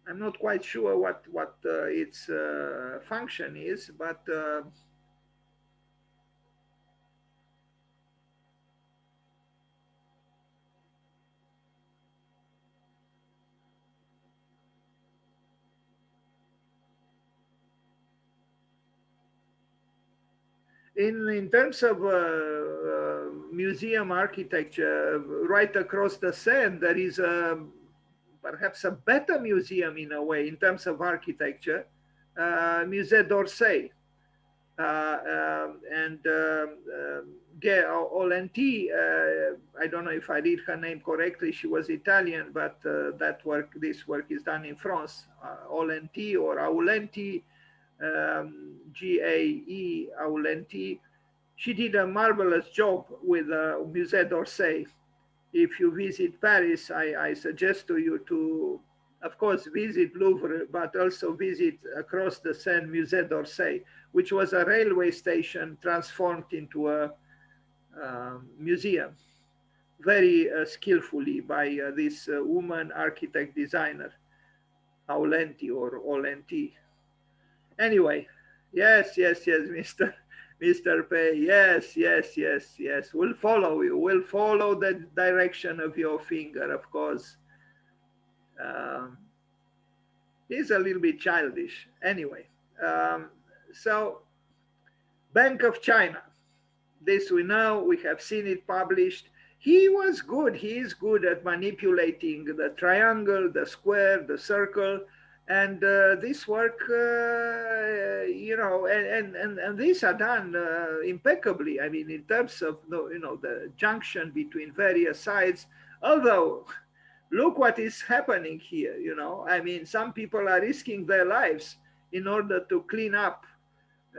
I'm not quite sure what its function is, but in terms of museum architecture, right across the Seine, there is perhaps a better museum in a way in terms of architecture, Musée d'Orsay. And Olenti, I don't know if I read her name correctly, she was Italian, but this work is done in France. Olenti or Aulenti, Gae Aulenti. She did a marvelous job with Musée d'Orsay. If you visit Paris, I suggest to you to, of course, visit Louvre, but also visit across the Seine Musée d'Orsay, which was a railway station transformed into a museum, very skillfully by this woman architect designer, Aulenti or Olenti. Anyway, yes, Mr. Pei, yes. We'll follow you. We'll follow the direction of your finger, of course. He's a little bit childish. Anyway, so Bank of China. This we know, we have seen it published. He was good. He is good at manipulating the triangle, the square, the circle. And this work, and these are done impeccably. I mean, in terms of the junction between various sides. Although, look what is happening here. I mean, some people are risking their lives in order to clean up,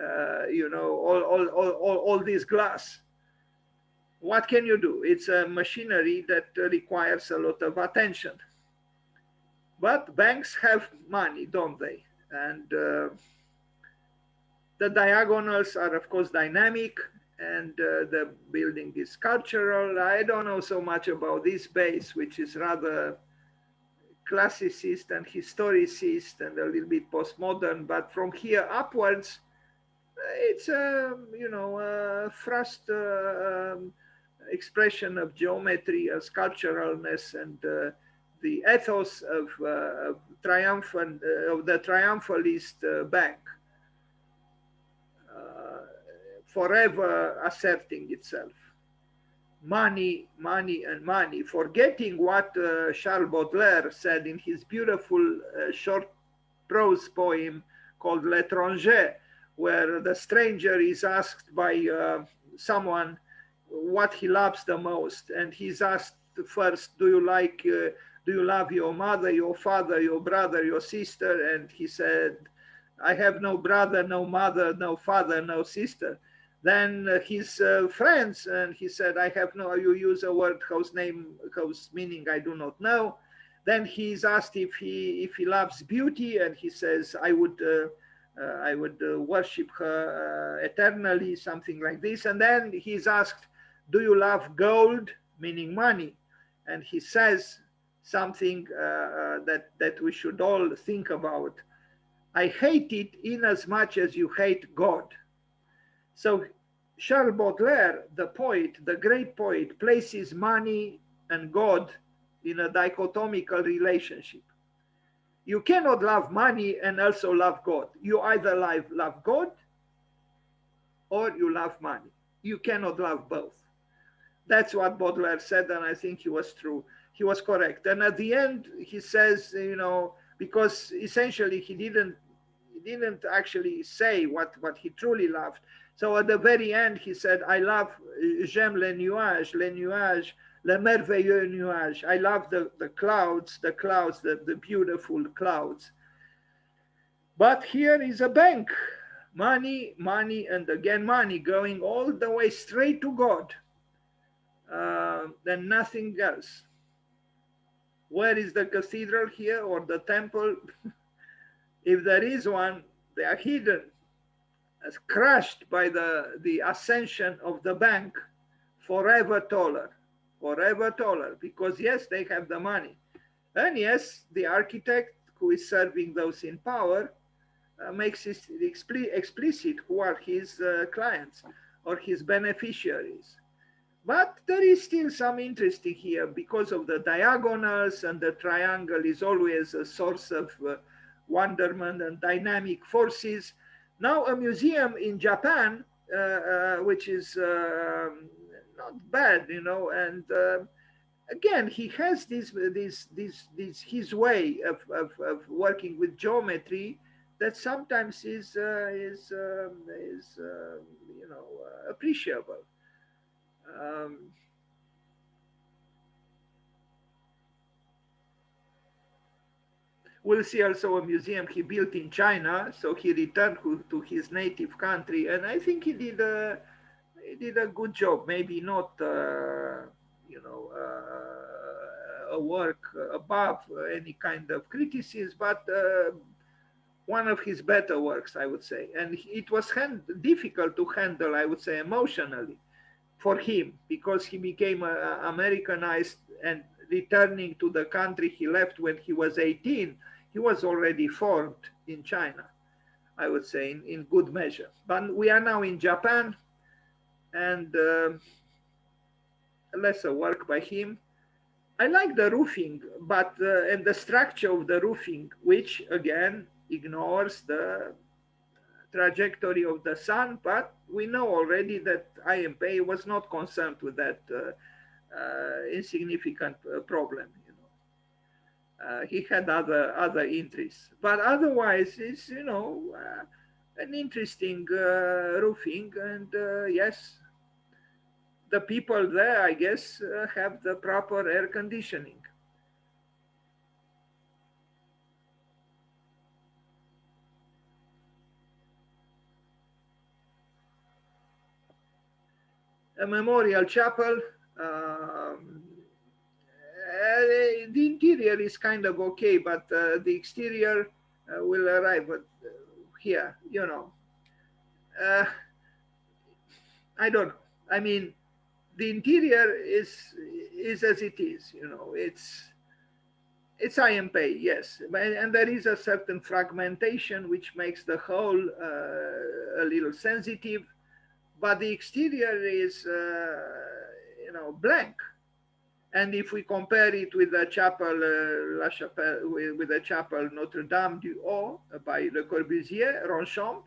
all this glass. What can you do? It's a machinery that requires a lot of attention. But banks have money, don't they? And the diagonals are, of course, dynamic, and the building is sculptural. I don't know so much about this base, which is rather classicist and historicist and a little bit postmodern. But from here upwards, it's a thrust expression of geometry, sculpturalness, and the ethos of the triumphalist bank, forever asserting itself. Money, and money, forgetting what Charles Baudelaire said in his beautiful short prose poem called L'Étranger, where the stranger is asked by someone what he loves the most, and he's asked first, do you love your mother, your father, your brother, your sister? And he said, I have no brother, no mother, no father, no sister. Then his friends, and he said, you use a word whose meaning I do not know. Then he's asked if he loves beauty, and he says, I would I would worship her eternally, something like this. And then he's asked, do you love gold, meaning money? And he says something that we should all think about. I hate it in as much as you hate God. So Charles Baudelaire, the poet, the great poet, places money and God in a dichotomical relationship. You cannot love money and also love God. You either love God or you love money. You cannot love both. That's what Baudelaire said, and I think he was true. He was correct. And at the end, he says, because essentially he didn't actually say what he truly loved. So at the very end, he said, I love, j'aime les nuages, le merveilleux nuage. I love the clouds, the beautiful clouds. But here is a bank, money, money, and again money, going all the way straight to God. Then nothing else. Where is the cathedral here or the temple? If there is one, they are hidden, as crushed by the ascension of the bank, forever taller, because yes, they have the money. And yes, the architect who is serving those in power makes it explicit who are his clients or his beneficiaries. But there is still some interest here because of the diagonals, and the triangle is always a source of wonderment and dynamic forces. Now a museum in Japan, which is not bad, and again, he has this his way of working with geometry that sometimes is appreciable. Um, we'll see also a museum he built in China, so he returned to his native country, and I think he did a good job. Maybe not, a work above any kind of criticism, but one of his better works, I would say. And it was difficult to handle, I would say, emotionally for him, because he became Americanized, and returning to the country he left when he was 18, he was already formed in China, I would say, in good measure. But we are now in Japan, and lesser work by him. I like the roofing, but and the structure of the roofing, which again ignores the trajectory of the sun, but we know already that IMP was not concerned with that insignificant problem. He had other interests, but otherwise it's an interesting roofing, and yes, the people there, I guess, have the proper air conditioning. A memorial chapel. The interior is kind of okay, but the exterior will arrive here. Uh, I don't know. I mean, the interior is as it is. It's IMP, yes, and there is a certain fragmentation which makes the whole a little sensitive, but the exterior is blank. And if we compare it with the chapel La Chapelle, with the chapel Notre Dame du Haut by Le Corbusier, Ronchamp,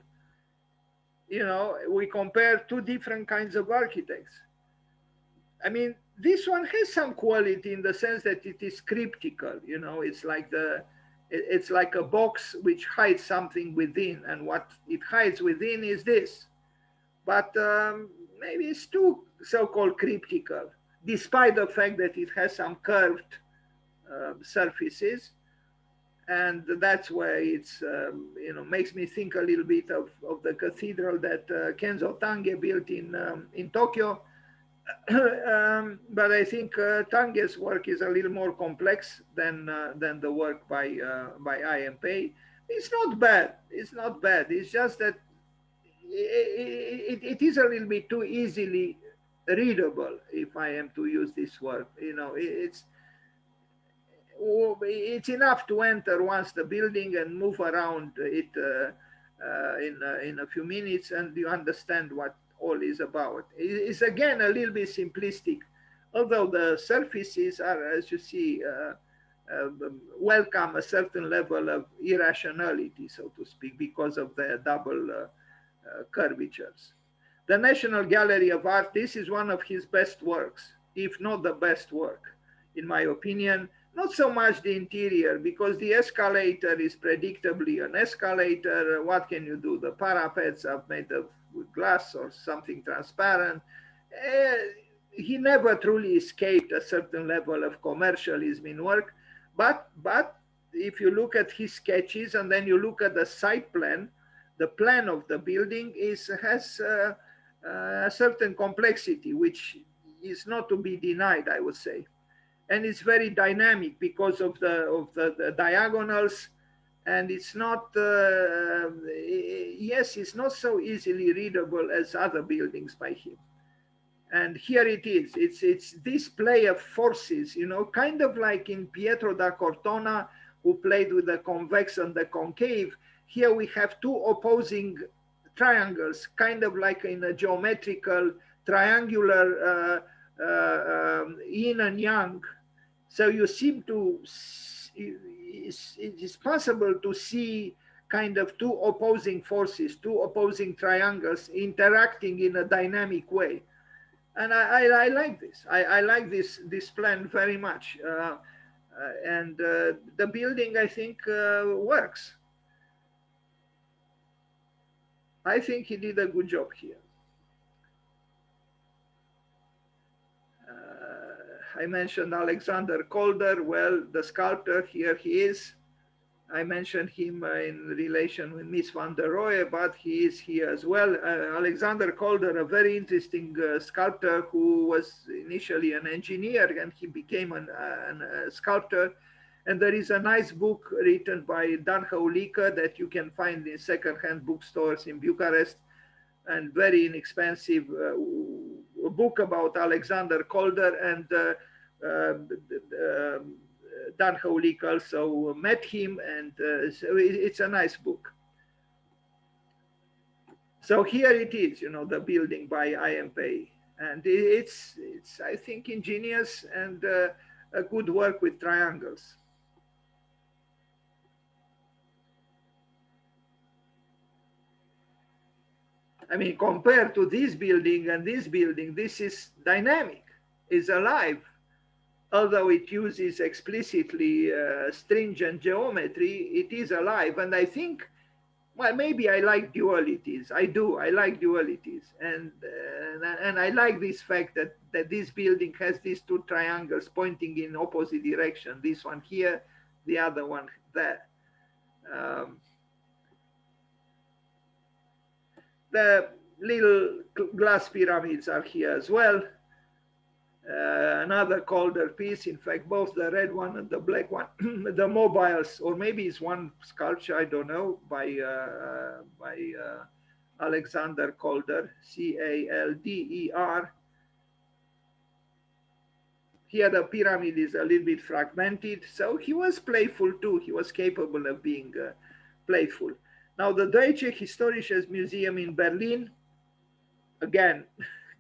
we compare two different kinds of architects. I mean, this one has some quality in the sense that it is cryptical. It's like a box which hides something within, and what it hides within is this. But maybe it's too so-called cryptical, despite the fact that it has some curved surfaces. And that's why it's makes me think a little bit of the cathedral that Kenzo Tange built in Tokyo. But I think Tange's work is a little more complex than the work by IMP. It's not bad. It's not bad. It's just that it is a little bit too easily readable, if I am to use this word. You know, it's enough to enter once the building and move around it in a few minutes, and you understand what all is about. It's again a little bit simplistic, although the surfaces are, as you see, welcome a certain level of irrationality, so to speak, because of the double curvatures. The National Gallery of Art, this is one of his best works, if not the best work, in my opinion. Not so much the interior, because the escalator is predictably an escalator. What can you do? The parapets are made of glass or something transparent. Uh, he never truly escaped a certain level of commercialism in work. But if you look at his sketches and then you look at the site plan, the plan of the building has a certain complexity, which is not to be denied, I would say. And it's very dynamic because of the diagonals, and it's not yes, it's not so easily readable as other buildings by him. And here it is. It's this play of forces, you know, kind of like in Pietro da Cortona, who played with the convex and the concave. Here we have two opposing triangles, kind of like in a geometrical triangular yin and yang. So you seem to, it is possible to see kind of two opposing forces, two opposing triangles interacting in a dynamic way. And I like this. I like this plan very much. And the building, I think, works. I think he did a good job here. I mentioned Alexander Calder. Well, the sculptor, here he is. I mentioned him in relation with Miss van der Rohe, but he is here as well. Alexander Calder, a very interesting sculptor who was initially an engineer, and he became a sculptor. And there is a nice book written by Dan Coma that you can find in secondhand bookstores in Bucharest, and very inexpensive book about Alexander Calder. And Dan Coma also met him, and so it's a nice book. So here it is, you know, the building by IMP, and it's I think ingenious and a good work with triangles. I mean, compared to this building and this building, this is dynamic, is alive. Although it uses explicitly stringent geometry, it is alive. And I think, well, maybe I like dualities. I do. I like dualities. And I like this fact that this building has these two triangles pointing in opposite direction. This one here, the other one there. The little glass pyramids are here as well. Another Calder piece, in fact, both the red one and the black one, the mobiles, or maybe it's one sculpture, I don't know, by Alexander Calder, Calder. Here the pyramid is a little bit fragmented, so he was playful too. He was capable of being playful. Now the Deutsche Historisches Museum in Berlin, again,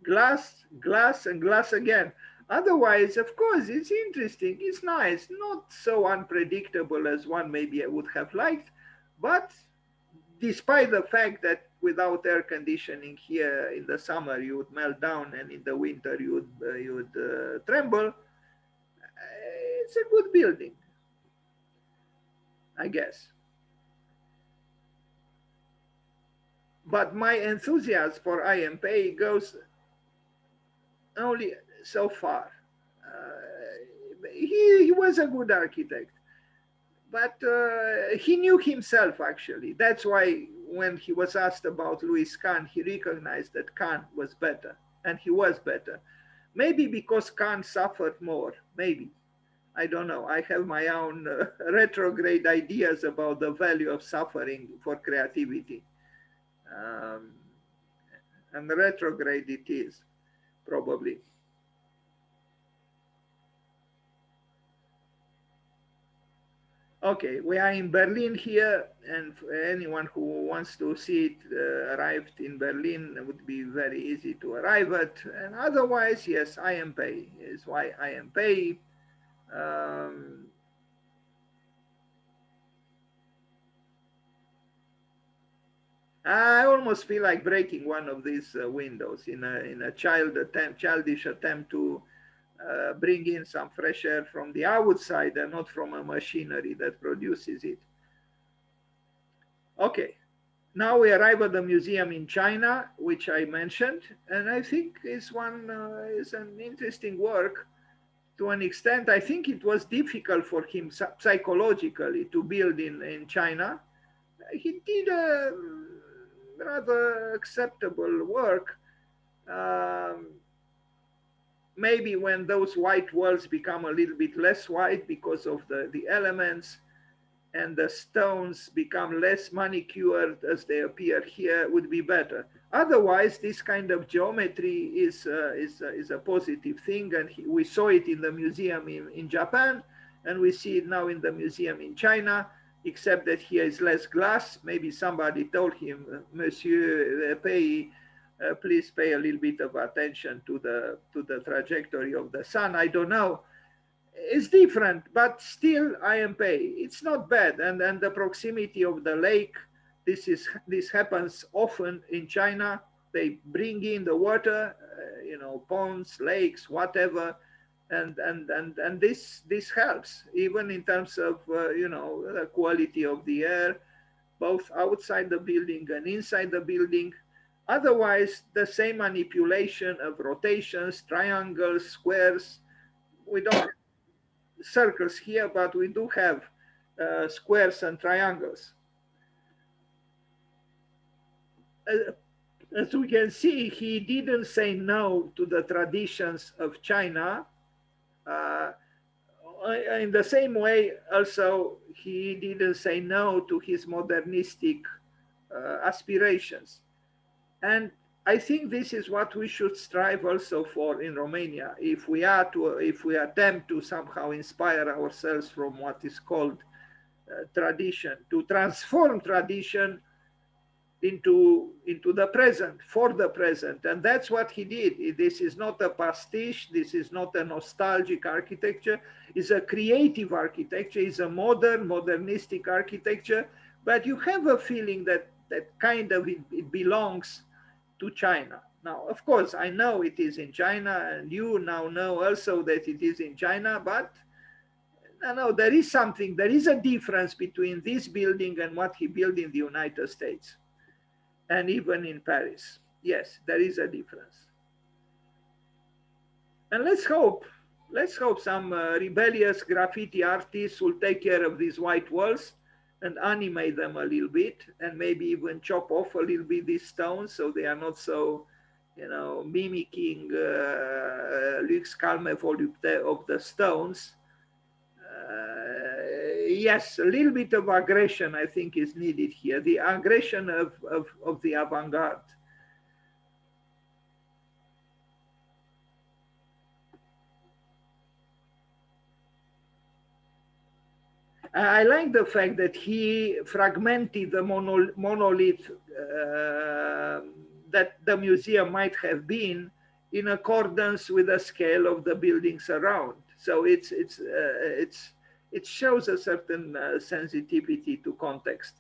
glass, glass, and glass again. Otherwise, of course, it's interesting, it's nice, not so unpredictable as one maybe I would have liked, but despite the fact that without air conditioning here in the summer you would melt down, and in the winter you would tremble, it's a good building, I guess. But my enthusiasm for IMP goes only so far. He was a good architect, but he knew himself, actually. That's why when he was asked about Louis Kahn, he recognized that Kahn was better, and he was better. Maybe because Kahn suffered more, maybe. I don't know. I have my own retrograde ideas about the value of suffering for creativity. Um, and retrograde it is, probably. Okay, we are in Berlin here, and for anyone who wants to see it arrived in Berlin, it would be very easy to arrive at. And otherwise, yes, IMPay is why IMPay. Um, I almost feel like breaking one of these windows in a childish attempt to bring in some fresh air from the outside and not from a machinery that produces it. Okay, now we arrive at the museum in China, which I mentioned, and I think is an interesting work to an extent. I think it was difficult for him psychologically to build in China. He did a rather acceptable work. Um, Maybe when those white walls become a little bit less white because of the elements, and the stones become less manicured as they appear here, would be better. Otherwise, this kind of geometry is a positive thing, and we saw it in the museum in Japan, and we see it now in the museum in China, except that here is less glass. Maybe somebody told him, Monsieur Pei, please pay a little bit of attention to the trajectory of the sun. I don't know. It's different, but still IMPay. It's not bad, and the proximity of the lake. This happens often in China. They bring in the water, ponds, lakes, whatever, and this helps even in terms of the quality of the air, both outside the building and inside the building. Otherwise, the same manipulation of rotations, triangles, squares. We don't circles here, but we do have squares and triangles. As we can see, he didn't say no to the traditions of China. Uh, in the same way, also, he didn't say no to his modernistic aspirations. And I think this is what we should strive also for in Romania. If we attempt to somehow inspire ourselves from what is called tradition, to transform tradition into the present, for the present. And that's what he did. This is not a pastiche. This is not a nostalgic architecture. It's a creative architecture. It's a modernistic architecture. But you have a feeling that kind of it belongs to China. Now, of course, I know it is in China, and you now know also that it is in China, but no, there is something, there is a difference between this building and what he built in the United States and even in Paris. Yes, there is a difference. And let's hope some rebellious graffiti artists will take care of these white walls and animate them a little bit, and maybe even chop off a little bit these stones so they are not so, mimicking Lux Calme Volupte of the stones. Yes, a little bit of aggression, I think, is needed here. The aggression of the avant-garde. I like the fact that he fragmented the monolith that the museum might have been in accordance with the scale of the buildings around. So it shows a certain sensitivity to context.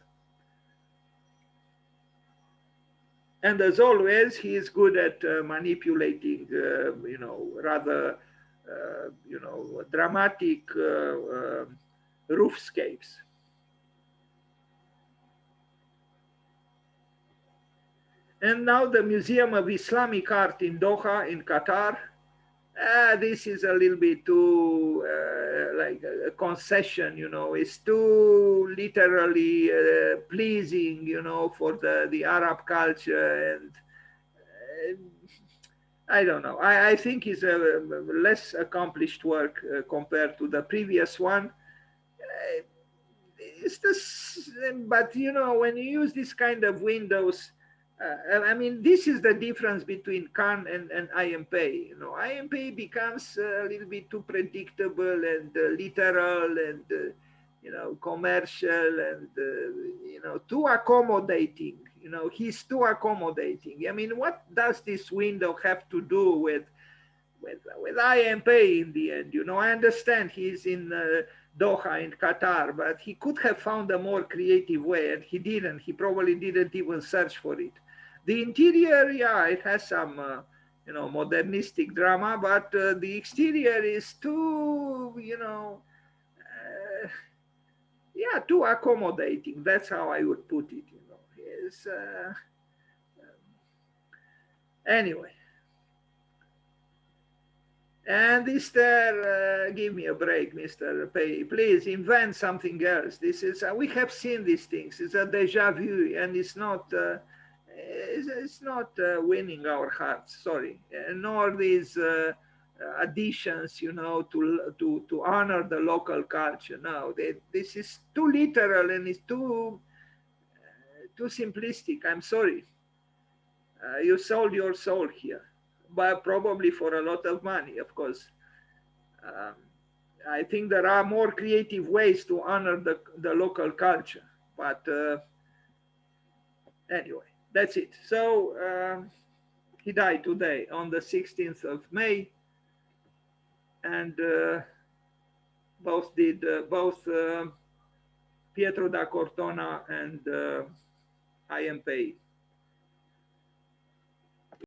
And as always, he is good at manipulating, rather, dramatic roofscapes. And now the Museum of Islamic Art in Doha, in Qatar. This is a little bit too like a concession, it's too literally pleasing, for the Arab culture. And I don't know. I think it's a less accomplished work compared to the previous one. It's this, but you know, when you use this kind of windows, I mean, this is the difference between Khan and IMP. You know, IMP becomes a little bit too predictable and literal and you know, commercial and you know, too accommodating. You know, he's too accommodating. I mean, what does this window have to do with IMP in the end? You know, I understand he's in Doha in Qatar, but he could have found a more creative way, and he didn't. He probably didn't even search for it. The interior, yeah, it has some, you know, modernistic drama, but the exterior is too, you know, yeah, too accommodating. That's how I would put it. You know, it's, anyway. And Mr. Give me a break, Mr. Pay. Please invent something else. This is we have seen these things. It's a deja vu, and it's not winning our hearts. Sorry, nor these additions, you know, to honor the local culture. No, this is too literal and it's too simplistic. I'm sorry. You sold your soul here, but probably for a lot of money, of course. Um, I think there are more creative ways to honor the local culture. But anyway, that's it. So he died today on the 16th of May. And both Pietro da Cortona and IMP